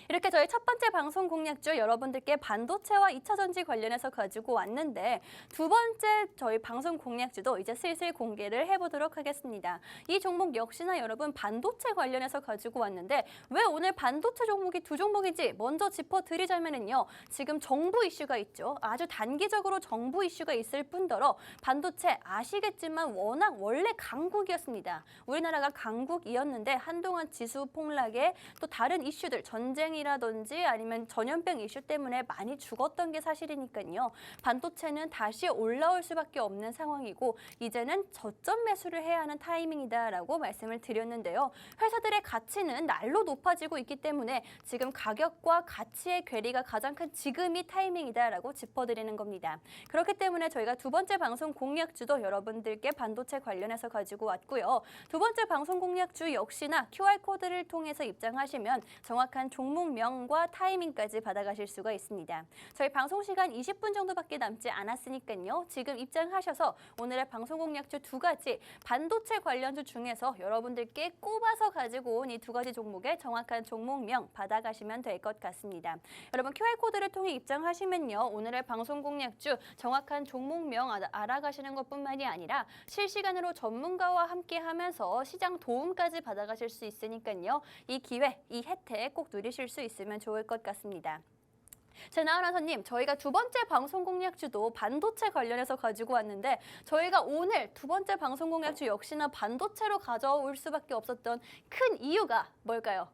이렇게 저희 첫 번째 방송 공략주 여러분들께 반도체와 2차 전지 관련해서 가지고 왔는데 두 번째 저희 방송 공략주도 이제 슬슬 공개를 해보도록 하겠습니다. 이 종목 역시나 여러분 반도체 관련해서 가지고 왔는데 왜 오늘 반도체 종목이 두 종목인지 먼저 짚어드리자면요. 지금 정부 이슈가 있죠. 아주 단기적으로 정부 이슈가 있을 뿐더러 반도체 아시겠지만 워낙 원래 강국이었습니다. 우리나라가 강국이었는데 한동안 지수 폭락에 또 다른 이슈들 전쟁이라든지 아니면 전염병 이슈 때문에 많이 죽었던 게 사실이니까요. 반도체는 다시 올라올 수밖에 없는 상황이고 이제는 저점 매수를 해야 하는 타이밍이다라고 말씀을 드렸는데요. 회사들의 가치는 날로 높아지고 있기 때문에 지금 가격과 가치의 괴리가 가장 큰 지금이 타이밍이다라고 짚어드리는 겁니다. 그렇기 때문에 저희가 두 번째 방송 공략주도 여러분들께 반도체 관련해서 가지고 왔고요. 두 번째 방송 공략주 역시나 QR코드를 통해서 입장하시면 정확한 종목명과 타이밍까지 받아가실 수가 있습니다. 저희 방송 시간 20분 정도밖에 남지 않았으니까요. 지금 입장하셔서 오늘의 방송 공략주 두 가지 반도체 관련주 중에서 여러분들께 꼽아서 가지고 온 이 두 가지 종목의 정확한 종목명 받아가시면 될 것 같습니다. 여러분 QR코드를 통해 입장하시면요. 오늘의 방송 공략주 정확한 종목명 알아가시는 것뿐만이 아니라 실시간으로 전문가와 함께 하면서 시장 도움까지 받아가실 수 있으니까요. 이 기회, 이 혜택 꼭 누리실 수 있으면 좋을 것 같습니다. 자, 나은아서님, 저희가 두 번째 방송 공략주도 반도체 관련해서 가지고 왔는데 저희가 오늘 두 번째 방송 공략주 역시나 반도체로 가져올 수밖에 없었던 큰 이유가 뭘까요?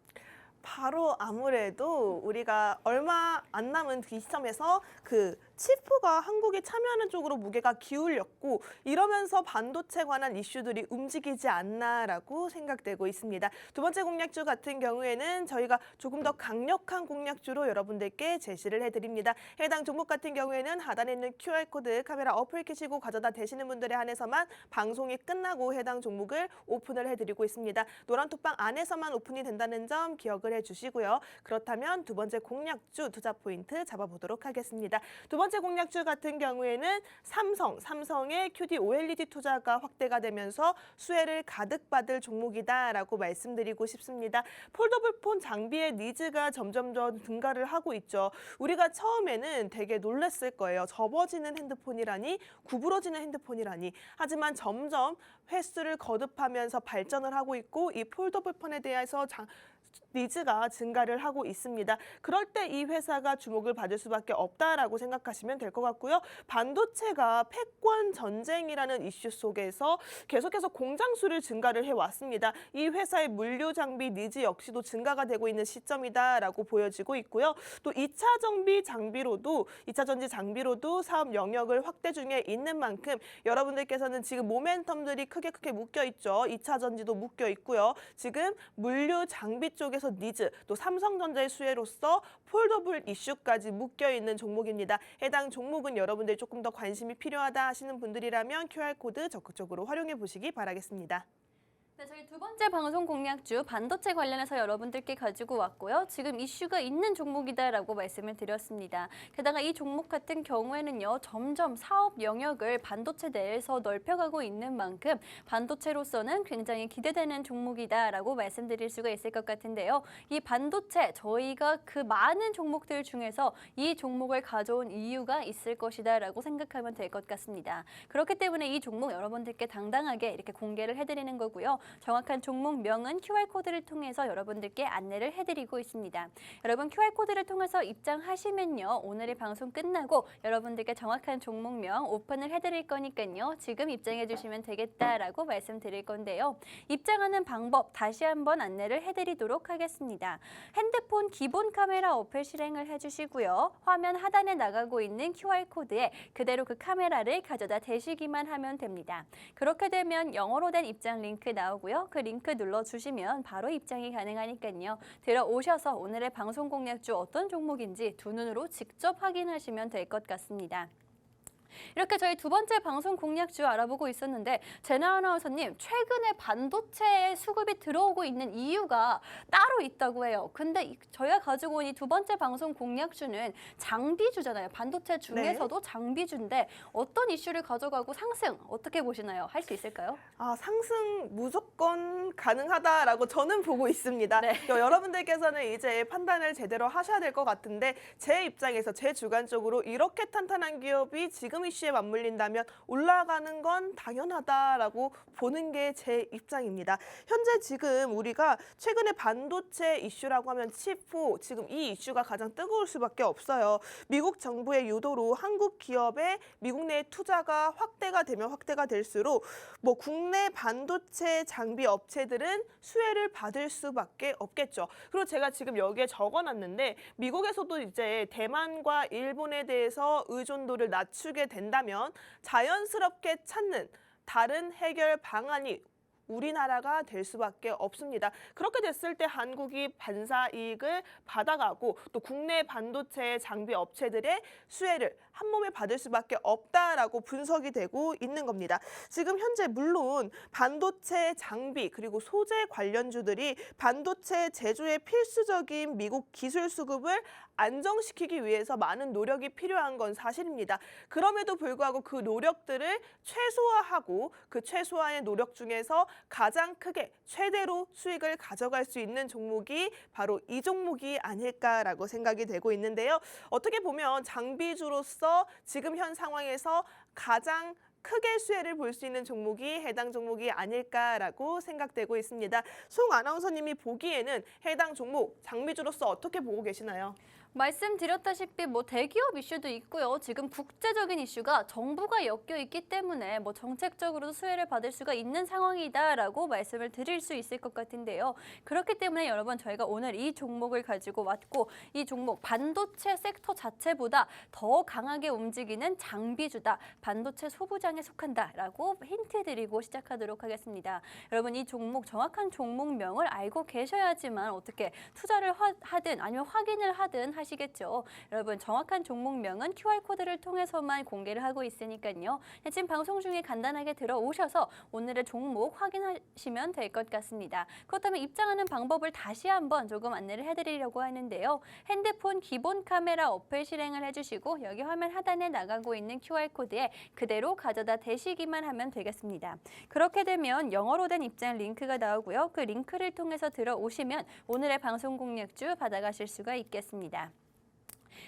바로 아무래도 우리가 얼마 안 남은 그 시점에서 그 치프가 한국이 참여하는 쪽으로 무게가 기울였고 이러면서 반도체 관한 이슈들이 움직이지 않나라고 생각되고 있습니다. 두 번째 공략주 같은 경우에는 저희가 조금 더 강력한 공략주로 여러분들께 제시를 해드립니다. 해당 종목 같은 경우에는 하단에 있는 QR코드 카메라 어플 켜시고 가져다 대시는 분들에 한해서만 방송이 끝나고 해당 종목을 오픈을 해드리고 있습니다. 노란톡방 안에서만 오픈이 된다는 점 기억을 해주시고요. 그렇다면 두 번째 공략주 투자 포인트 잡아보도록 하겠습니다. 두 번째 공략주 같은 경우에는 삼성의 QD OLED 투자가 확대가 되면서 수혜를 가득 받을 종목이다라고 말씀드리고 싶습니다. 폴더블폰 장비의 니즈가 점점 증가를 하고 있죠. 우리가 처음에는 되게 놀랐을 거예요. 접어지는 핸드폰이라니, 구부러지는 핸드폰이라니. 하지만 점점 횟수를 거듭하면서 발전을 하고 있고 이 폴더블폰에 대해서 니즈가 증가를 하고 있습니다. 그럴 때 이 회사가 주목을 받을 수밖에 없다라고 생각하시면 될 것 같고요. 반도체가 패권 전쟁이라는 이슈 속에서 계속해서 공장 수를 증가를 해왔습니다. 이 회사의 물류 장비 니즈 역시도 증가가 되고 있는 시점이다라고 보여지고 있고요. 또 2차 전지 장비로도 사업 영역을 확대 중에 있는 만큼 여러분들께서는 지금 모멘텀들이 크게 묶여 있죠. 2차 전지도 묶여 있고요. 지금 물류 장비 쪽에서 니즈, 또 삼성전자의 수혜로서 폴더블 이슈까지 묶여있는 종목입니다. 해당 종목은 여러분들이 조금 더 관심이 필요하다 하시는 분들이라면 QR코드 적극적으로 활용해 보시기 바라겠습니다. 네, 저희 두 번째 방송 공략주 반도체 관련해서 여러분들께 가지고 왔고요. 지금 이슈가 있는 종목이다라고 말씀을 드렸습니다. 게다가 이 종목 같은 경우에는요, 점점 사업 영역을 반도체 내에서 넓혀가고 있는 만큼 반도체로서는 굉장히 기대되는 종목이다라고 말씀드릴 수가 있을 것 같은데요. 이 반도체, 저희가 그 많은 종목들 중에서 이 종목을 가져온 이유가 있을 것이다라고 생각하면 될 것 같습니다. 그렇기 때문에 이 종목 여러분들께 당당하게 이렇게 공개를 해드리는 거고요. 정확한 종목명은 QR코드를 통해서 여러분들께 안내를 해드리고 있습니다. 여러분 QR코드를 통해서 입장하시면요. 오늘의 방송 끝나고 여러분들께 정확한 종목명 오픈을 해드릴 거니까요. 지금 입장해 주시면 되겠다라고 말씀드릴 건데요. 입장하는 방법 다시 한번 안내를 해드리도록 하겠습니다. 핸드폰 기본 카메라 어플 실행을 해주시고요. 화면 하단에 나가고 있는 QR코드에 그대로 그 카메라를 가져다 대시기만 하면 됩니다. 그렇게 되면 영어로 된 입장 링크 나오고요. 그 링크 눌러주시면 바로 입장이 가능하니까요. 들어오셔서 오늘의 방송 공략주 어떤 종목인지 두 눈으로 직접 확인하시면 될 것 같습니다. 이렇게 저희 두 번째 방송 공략주 알아보고 있었는데 제나 아나운서님, 최근에 반도체 수급이 들어오고 있는 이유가 따로 있다고 해요. 근데 저희가 가지고 온 이 두 번째 방송 공략주는 장비주잖아요. 반도체 중에서도 장비주인데 어떤 이슈를 가져가고 상승 어떻게 보시나요? 할 수 있을까요? 상승 무조건 가능하다라고 저는 보고 있습니다. 네. 여러분들께서는 이제 판단을 제대로 하셔야 될 것 같은데 제 입장에서 제 주관적으로 이렇게 탄탄한 기업이 지금 이슈에 맞물린다면 올라가는 건 당연하다라고 보는 게 제 입장입니다. 현재 지금 우리가 최근에 반도체 이슈라고 하면 칩4 지금 이 이슈가 가장 뜨거울 수밖에 없어요. 미국 정부의 유도로 한국 기업의 미국 내 투자가 확대가 되면 확대가 될수록 국내 반도체 장비 업체들은 수혜를 받을 수밖에 없겠죠. 그리고 제가 지금 여기에 적어놨는데 미국에서도 이제 대만과 일본에 대해서 의존도를 낮추게 된다면 자연스럽게 찾는 다른 해결 방안이 우리나라가 될 수밖에 없습니다. 그렇게 됐을 때 한국이 반사 이익을 받아가고 또 국내 반도체 장비 업체들의 수혜를 한 몸에 받을 수밖에 없다라고 분석이 되고 있는 겁니다. 지금 현재 물론 반도체 장비 그리고 소재 관련주들이 반도체 제조에 필수적인 미국 기술 수급을 안정시키기 위해서 많은 노력이 필요한 건 사실입니다. 그럼에도 불구하고 그 노력들을 최소화하고 그 최소화의 노력 중에서 가장 크게 최대로 수익을 가져갈 수 있는 종목이 바로 이 종목이 아닐까라고 생각이 되고 있는데요. 어떻게 보면 장비주로서 지금 현 상황에서 가장 크게 수혜를 볼 수 있는 종목이 해당 종목이 아닐까라고 생각되고 있습니다. 송 아나운서님이 보기에는 해당 종목 장비주로서 어떻게 보고 계시나요? 말씀드렸다시피 대기업 이슈도 있고요. 지금 국제적인 이슈가 정부가 엮여 있기 때문에 정책적으로도 수혜를 받을 수가 있는 상황이다라고 말씀을 드릴 수 있을 것 같은데요. 그렇기 때문에 여러분 저희가 오늘 이 종목을 가지고 왔고 이 종목 반도체 섹터 자체보다 더 강하게 움직이는 장비주다. 반도체 소부장에 속한다라고 힌트 드리고 시작하도록 하겠습니다. 여러분 이 종목 정확한 종목명을 알고 계셔야지만 어떻게 투자를 하든 아니면 확인을 하든 하시겠죠. 여러분 정확한 종목명은 QR코드를 통해서만 공개를 하고 있으니까요. 지금 방송 중에 간단하게 들어오셔서 오늘의 종목 확인하시면 될 것 같습니다. 그렇다면 입장하는 방법을 다시 한번 조금 안내를 해드리려고 하는데요. 핸드폰 기본 카메라 어플 실행을 해주시고 여기 화면 하단에 나가고 있는 QR코드에 그대로 가져다 대시기만 하면 되겠습니다. 그렇게 되면 영어로 된 입장 링크가 나오고요. 그 링크를 통해서 들어오시면 오늘의 방송 공략주 받아가실 수가 있겠습니다.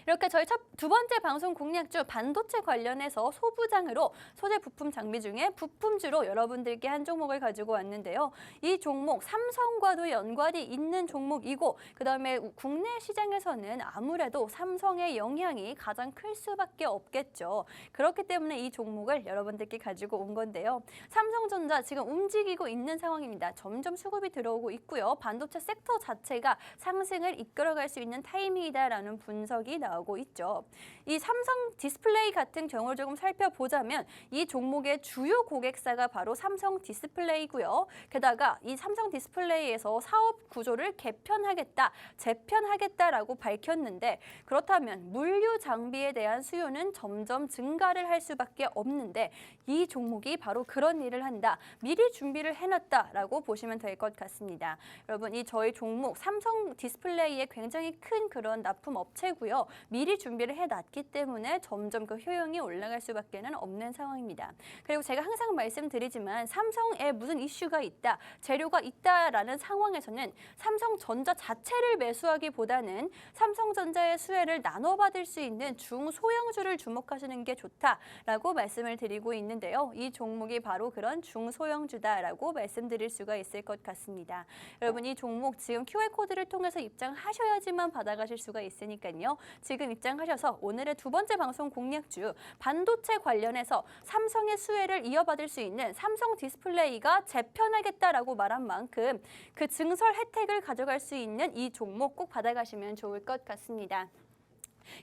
이렇게 저희 두 번째 방송 공략주 반도체 관련해서 소부장으로 소재 부품 장비 중에 부품주로 여러분들께 한 종목을 가지고 왔는데요. 이 종목 삼성과도 연관이 있는 종목이고 그다음에 국내 시장에서는 아무래도 삼성의 영향이 가장 클 수밖에 없겠죠. 그렇기 때문에 이 종목을 여러분들께 가지고 온 건데요. 삼성전자 지금 움직이고 있는 상황입니다. 점점 수급이 들어오고 있고요. 반도체 섹터 자체가 상승을 이끌어갈 수 있는 타이밍이다라는 분석이 나오고 나오고 있죠. 이 삼성 디스플레이 같은 경우를 조금 살펴보자면 이 종목의 주요 고객사가 바로 삼성 디스플레이고요. 게다가 이 삼성 디스플레이에서 사업 구조를 개편하겠다, 재편하겠다라고 밝혔는데 그렇다면 물류 장비에 대한 수요는 점점 증가를 할 수밖에 없는데 이 종목이 바로 그런 일을 한다. 미리 준비를 해놨다라고 보시면 될 것 같습니다. 여러분 이 저희 종목 삼성 디스플레이의 굉장히 큰 그런 납품 업체고요. 미리 준비를 해놨기 때문에 점점 그 효용이 올라갈 수밖에는 없는 상황입니다. 그리고 제가 항상 말씀드리지만 삼성에 무슨 이슈가 있다, 재료가 있다라는 상황에서는 삼성전자 자체를 매수하기보다는 삼성전자의 수혜를 나눠받을 수 있는 중소형주를 주목하시는 게 좋다라고 말씀을 드리고 있는데요. 이 종목이 바로 그런 중소형주다라고 말씀드릴 수가 있을 것 같습니다. 여러분 이 종목 지금 QR코드를 통해서 입장하셔야지만 받아가실 수가 있으니까요. 지금 입장하셔서 오늘의 두 번째 방송 공략주 반도체 관련해서 삼성의 수혜를 이어받을 수 있는 삼성 디스플레이가 재편하겠다라고 말한 만큼 그 증설 혜택을 가져갈 수 있는 이 종목 꼭 받아가시면 좋을 것 같습니다.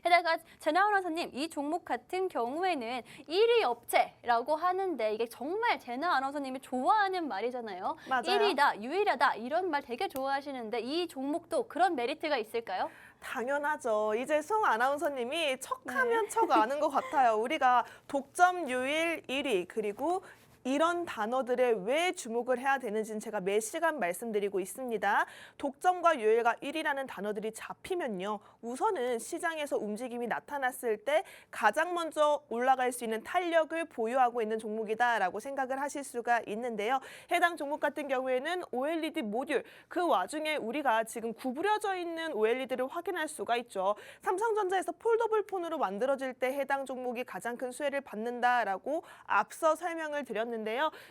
게다가 제나 아나운서님 이 종목 같은 경우에는 1위 업체라고 하는데 이게 정말 제나 아나운서님이 좋아하는 말이잖아요. 맞아요. 1위다, 유일하다 이런 말 되게 좋아하시는데 이 종목도 그런 메리트가 있을까요? 당연하죠. 이제 송 아나운서님이 척하면 척 아는 것 같아요. 우리가 독점 유일 1위 그리고 이런 단어들에 왜 주목을 해야 되는지는 제가 매 시간 말씀드리고 있습니다. 독점과 유일과 1위라는 단어들이 잡히면요. 우선은 시장에서 움직임이 나타났을 때 가장 먼저 올라갈 수 있는 탄력을 보유하고 있는 종목이다라고 생각을 하실 수가 있는데요. 해당 종목 같은 경우에는 OLED 모듈, 그 와중에 우리가 지금 구부려져 있는 OLED를 확인할 수가 있죠. 삼성전자에서 폴더블 폰으로 만들어질 때 해당 종목이 가장 큰 수혜를 받는다라고 앞서 설명을 드렸는데요.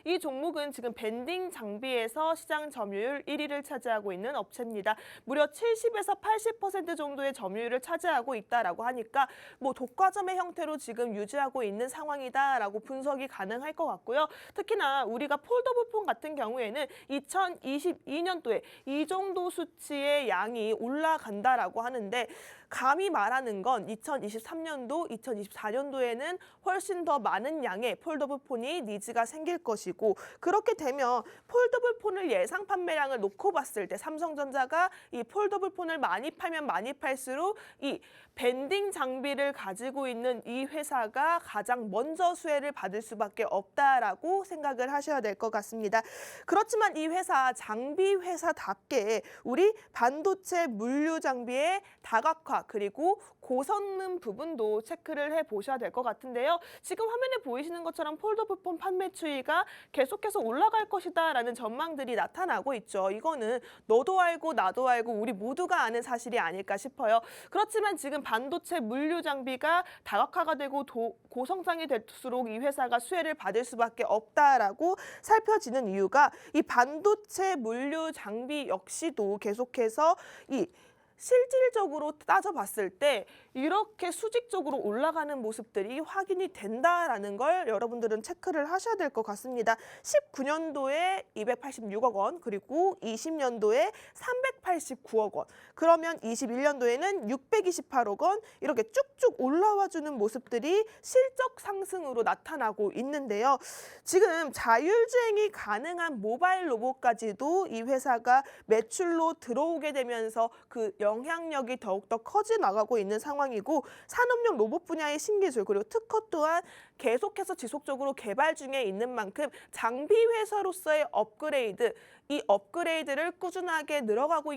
이 종목은 지금 밴딩 장비에서 시장 점유율 1위를 차지하고 있는 업체입니다. 무려 70에서 80% 정도의 점유율을 차지하고 있다라고 하니까 뭐 독과점의 형태로 지금 유지하고 있는 상황이다라고 분석이 가능할 것 같고요. 특히나 우리가 폴더블 폰 같은 경우에는 2022년도에 이 정도 수치의 양이 올라간다라고 하는데 감히 말하는 건 2023년도, 2024년도에는 훨씬 더 많은 양의 폴더블 폰이 니즈가 생길 것이고 그렇게 되면 폴더블 폰을 예상 판매량을 놓고 봤을 때 삼성전자가 이 폴더블 폰을 많이 팔면 많이 팔수록 이 밴딩 장비를 가지고 있는 이 회사가 가장 먼저 수혜를 받을 수밖에 없다라고 생각을 하셔야 될 것 같습니다. 그렇지만 이 회사 장비 회사답게 우리 반도체 물류 장비의 다각화 그리고 고성능 부분도 체크를 해보셔야 될 것 같은데요. 지금 화면에 보이시는 것처럼 폴더블 폰 판매 추이가 계속해서 올라갈 것이다라는 전망들이 나타나고 있죠. 이거는 너도 알고 나도 알고 우리 모두가 아는 사실이 아닐까 싶어요. 그렇지만 지금 반도체 물류 장비가 다각화가 되고 고성장이 될수록 이 회사가 수혜를 받을 수밖에 없다라고 살펴지는 이유가 이 반도체 물류 장비 역시도 계속해서 이 실질적으로 따져봤을 때 이렇게 수직적으로 올라가는 모습들이 확인이 된다라는 걸 여러분들은 체크를 하셔야 될 것 같습니다. 19년도에 286억 원, 그리고 20년도에 389억 원, 그러면 21년도에는 628억 원 이렇게 쭉쭉 올라와주는 모습들이 실적 상승으로 나타나고 있는데요. 지금 자율주행이 가능한 모바일 로봇까지도 이 회사가 매출로 들어오게 되면서 그 영향력이 더욱더 커져 나가고 있는 상황이고 산업용 로봇 분야의 신기술 그리고 특허 또한 계속해서 지속적으로 개발 중에 있는 만큼 장비 회사로서의 업그레이드, 이 업그레이드를 꾸준하게 늘어가고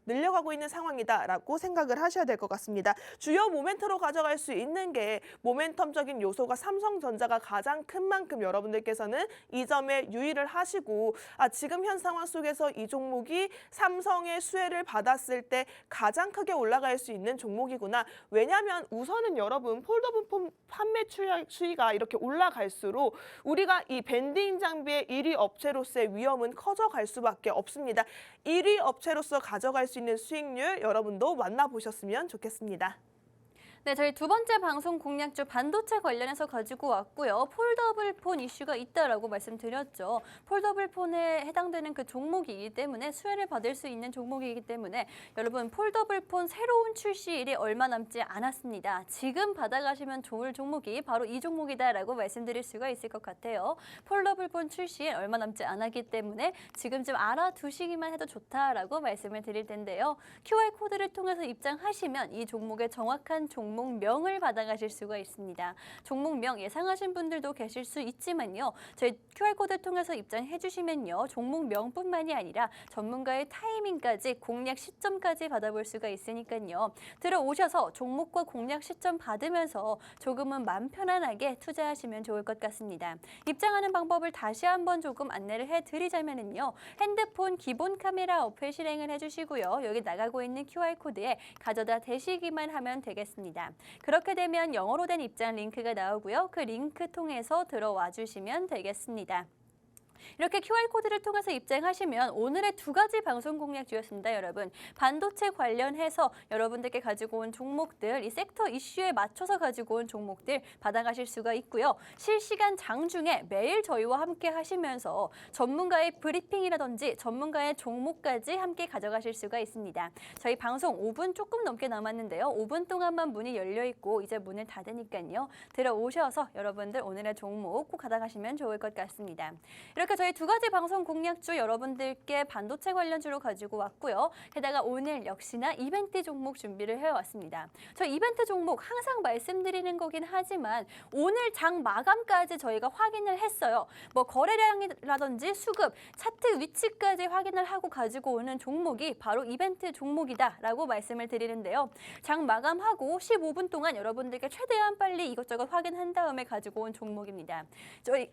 늘려가고 있는 상황이다라고 생각을 하셔야 될 것 같습니다. 주요 모멘트로 가져갈 수 있는 게 모멘텀적인 요소가 삼성전자가 가장 큰 만큼 여러분들께서는 이 점에 유의를 하시고 지금 현 상황 속에서 이 종목이 삼성의 수혜를 받았을 때 가장 크게 올라갈 수 있는 종목이구나. 왜냐하면 우선은 여러분 폴더블 폰 판매 추이가 이렇게 올라갈수록 우리가 이 밴딩 장비의 1위 업체로서의 위험은 커져갈 수밖에 없습니다. 1위 업체로서 가져갈 수 있는 수익률 여러분도 만나보셨으면 좋겠습니다. 네, 저희 두 번째 방송 공략주 반도체 관련해서 가지고 왔고요. 폴더블 폰 이슈가 있다라고 말씀드렸죠. 폴더블 폰에 해당되는 그 종목이기 때문에 수혜를 받을 수 있는 종목이기 때문에 여러분 폴더블 폰 새로운 출시일이 얼마 남지 않았습니다. 지금 받아가시면 좋을 종목이 바로 이 종목이다라고 말씀드릴 수가 있을 것 같아요. 폴더블 폰 출시일 얼마 남지 않았기 때문에 지금쯤 알아두시기만 해도 좋다라고 말씀을 드릴 텐데요. QR코드를 통해서 입장하시면 이 종목의 정확한 종목명을 받아가실 수가 있습니다. 종목명 예상하신 분들도 계실 수 있지만요. 저희 QR코드 통해서 입장해 주시면요. 종목명뿐만이 아니라 전문가의 타이밍까지 공략 시점까지 받아볼 수가 있으니까요. 들어오셔서 종목과 공략 시점 받으면서 조금은 마음 편안하게 투자하시면 좋을 것 같습니다. 입장하는 방법을 다시 한번 조금 안내를 해드리자면요. 핸드폰 기본 카메라 어플 실행을 해주시고요. 여기 나가고 있는 QR코드에 가져다 대시기만 하면 되겠습니다. 그렇게 되면 영어로 된 입장 링크가 나오고요. 그 링크 통해서 들어와 주시면 되겠습니다. 이렇게 QR코드를 통해서 입장하시면 오늘의 두 가지 방송 공략주였습니다, 여러분. 반도체 관련해서 여러분들께 가지고 온 종목들, 이 섹터 이슈에 맞춰서 가지고 온 종목들 받아가실 수가 있고요. 실시간 장중에 매일 저희와 함께 하시면서 전문가의 브리핑이라든지 전문가의 종목까지 함께 가져가실 수가 있습니다. 저희 방송 5분 조금 넘게 남았는데요. 5분 동안만 문이 열려 있고 이제 문을 닫으니까요. 들어오셔서 여러분들 오늘의 종목 꼭 받아가시면 좋을 것 같습니다. 이렇게 저희 두 가지 방송 공략주 여러분들께 반도체 관련주로 가지고 왔고요. 게다가 오늘 역시나 이벤트 종목 준비를 해왔습니다. 저 이벤트 종목 항상 말씀드리는 거긴 하지만 오늘 장 마감까지 저희가 확인을 했어요. 뭐 거래량이라든지 수급, 차트 위치까지 확인을 하고 가지고 오는 종목이 바로 이벤트 종목이다라고 말씀을 드리는데요. 장 마감하고 15분 동안 여러분들께 최대한 빨리 이것저것 확인한 다음에 가지고 온 종목입니다. 저희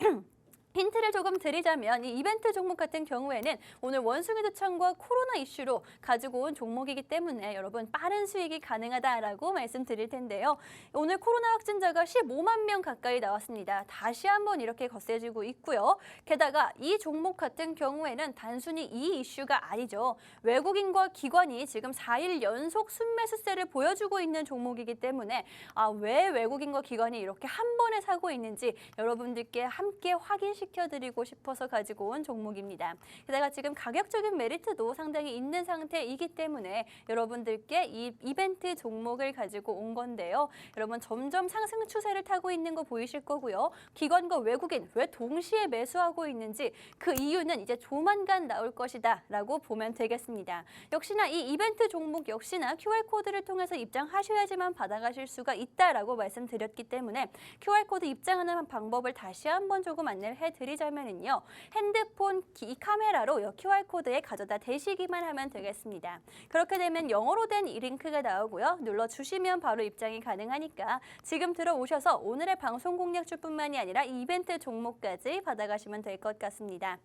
힌트를 조금 드리자면 이 이벤트 종목 같은 경우에는 오늘 원숭이 두창과 코로나 이슈로 가지고 온 종목이기 때문에 여러분 빠른 수익이 가능하다라고 말씀드릴 텐데요. 오늘 코로나 확진자가 15만 명 가까이 나왔습니다. 다시 한번 이렇게 거세지고 있고요. 게다가 이 종목 같은 경우에는 단순히 이 이슈가 아니죠. 외국인과 기관이 지금 4일 연속 순매수세를 보여주고 있는 종목이기 때문에 왜 외국인과 기관이 이렇게 한 번에 사고 있는지 여러분들께 함께 확인시켜드리고 싶어서 가지고 온 종목입니다. 게다가 지금 가격적인 메리트도 상당히 있는 상태이기 때문에 여러분들께 이 이벤트 종목을 가지고 온 건데요. 여러분 점점 상승 추세를 타고 있는 거 보이실 거고요. 기관과 외국인 왜 동시에 매수하고 있는지 그 이유는 이제 조만간 나올 것이다 라고 보면 되겠습니다. 역시나 이 이벤트 종목 역시나 QR코드를 통해서 입장하셔야지만 받아가실 수가 있다라고 말씀드렸기 때문에 QR코드 입장하는 방법을 다시 한번 조금 안내를 해드리자면요. 핸드폰 이 카메라로 이 QR코드에 가져다 대시기만 하면 되겠습니다. 그렇게 되면 영어로 된 이 링크가 나오고요. 눌러주시면 바로 입장이 가능하니까 지금 들어오셔서 오늘의 방송 공략주뿐만이 아니라 이벤트 종목까지 받아가시면 될 것 같습니다.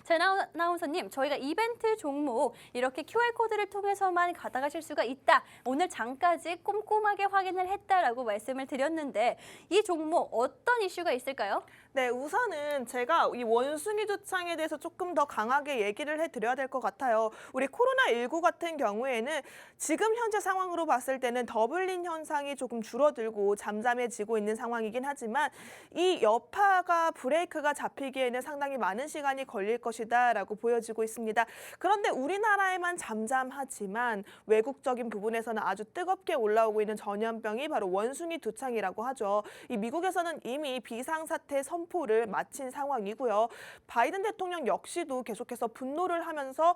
자, 아나운서님, 저희가 이벤트 종목 이렇게 QR코드를 통해서만 받아가실 수가 있다. 오늘 장까지 꼼꼼하게 확인을 했다라고 말씀을 드렸는데 이 종목 어떤 이슈가 있을까요? 네, 우선은 제가 이 원숭이 두창에 대해서 조금 더 강하게 얘기를 해드려야 될 것 같아요. 우리 코로나19 같은 경우에는 지금 현재 상황으로 봤을 때는 더블린 현상이 조금 줄어들고 잠잠해지고 있는 상황이긴 하지만 이 여파가 브레이크가 잡히기에는 상당히 많은 시간이 걸릴 것이다라고 보여지고 있습니다. 그런데 우리나라에만 잠잠하지만 외국적인 부분에서는 아주 뜨겁게 올라오고 있는 전염병이 바로 원숭이 두창이라고 하죠. 이 미국에서는 이미 비상사태 선포를 마친 상황이고요. 바이든 대통령 역시도 계속해서 분노를 하면서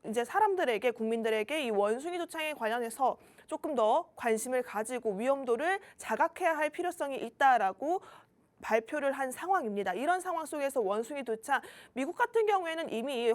이제 사람들에게, 국민들에게 이 원숭이 두창에 관련해서 조금 더 관심을 가지고 위험도를 자각해야 할 필요성이 있다라고 발표를 한 상황입니다. 이런 상황 속에서 원숭이 두창, 미국 같은 경우에는 이미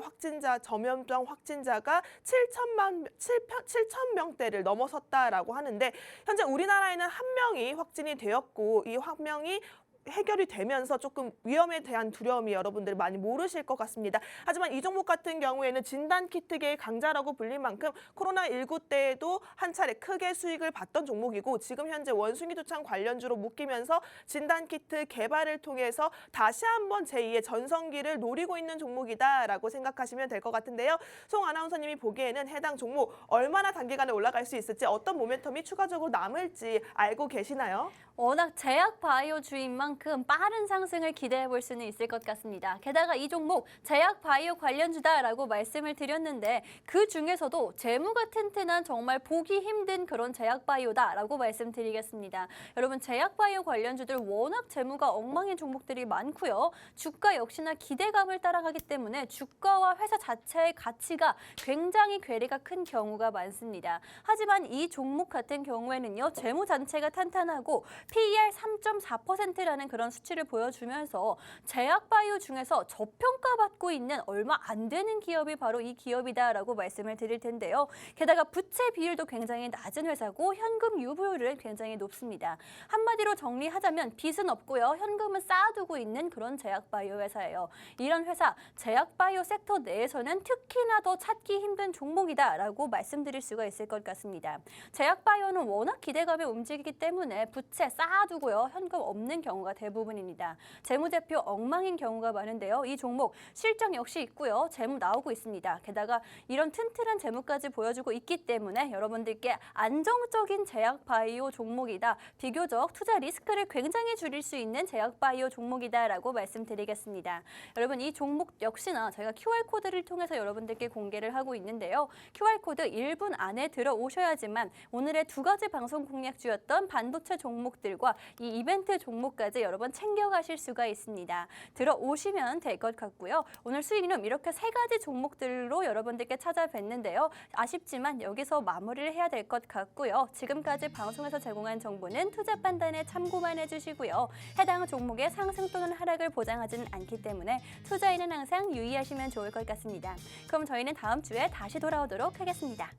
전염병 확진자가 7천 명대를 넘어섰다라고 하는데 현재 우리나라에는 한 명이 확진이 되었고 이 한 명이 해결이 되면서 조금 위험에 대한 두려움이 여러분들 많이 모르실 것 같습니다. 하지만 이 종목 같은 경우에는 진단키트계의 강자라고 불릴 만큼 코로나19 때에도 한 차례 크게 수익을 봤던 종목이고 지금 현재 원숭이 두창 관련주로 묶이면서 진단키트 개발을 통해서 다시 한번 제2의 전성기를 노리고 있는 종목이다라고 생각하시면 될 것 같은데요. 송 아나운서님이 보기에는 해당 종목 얼마나 단기간에 올라갈 수 있을지 어떤 모멘텀이 추가적으로 남을지 알고 계시나요? 워낙 제약 바이오주인 만큼 빠른 상승을 기대해 볼 수는 있을 것 같습니다. 게다가 이 종목 제약 바이오 관련주다라고 말씀을 드렸는데 그 중에서도 재무가 튼튼한 정말 보기 힘든 그런 제약 바이오다라고 말씀드리겠습니다. 여러분 제약 바이오 관련주들 워낙 재무가 엉망인 종목들이 많고요. 주가 역시나 기대감을 따라가기 때문에 주가와 회사 자체의 가치가 굉장히 괴리가 큰 경우가 많습니다. 하지만 이 종목 같은 경우에는요. 재무 자체가 탄탄하고 PER 3.4%라는 그런 수치를 보여주면서 제약바이오 중에서 저평가받고 있는 얼마 안 되는 기업이 바로 이 기업이다라고 말씀을 드릴 텐데요. 게다가 부채 비율도 굉장히 낮은 회사고 현금 유보율은 굉장히 높습니다. 한마디로 정리하자면 빚은 없고요. 현금은 쌓아두고 있는 그런 제약바이오 회사예요. 이런 회사, 제약바이오 섹터 내에서는 특히나 더 찾기 힘든 종목이다라고 말씀드릴 수가 있을 것 같습니다. 제약바이오는 워낙 기대감에 움직이기 때문에 부채 쌓아두고요. 현금 없는 경우가 대부분입니다. 재무제표 엉망인 경우가 많은데요. 이 종목 실적 역시 있고요. 재무 나오고 있습니다. 게다가 이런 튼튼한 재무까지 보여주고 있기 때문에 여러분들께 안정적인 제약바이오 종목이다. 비교적 투자 리스크를 굉장히 줄일 수 있는 제약바이오 종목이다라고 말씀드리겠습니다. 여러분 이 종목 역시나 저희가 QR코드를 통해서 여러분들께 공개를 하고 있는데요. QR코드 1분 안에 들어오셔야지만 오늘의 두 가지 방송 공략주였던 반도체 종목들과 이 이벤트 종목까지 여러 번 챙겨가실 수가 있습니다. 들어오시면 될 것 같고요. 오늘 수익률 이렇게 세 가지 종목들로 여러분들께 찾아뵀는데요. 아쉽지만 여기서 마무리를 해야 될 것 같고요. 지금까지 방송에서 제공한 정보는 투자 판단에 참고만 해주시고요. 해당 종목의 상승 또는 하락을 보장하지는 않기 때문에 투자에는 항상 유의하시면 좋을 것 같습니다. 그럼 저희는 다음 주에 다시 돌아오도록 하겠습니다.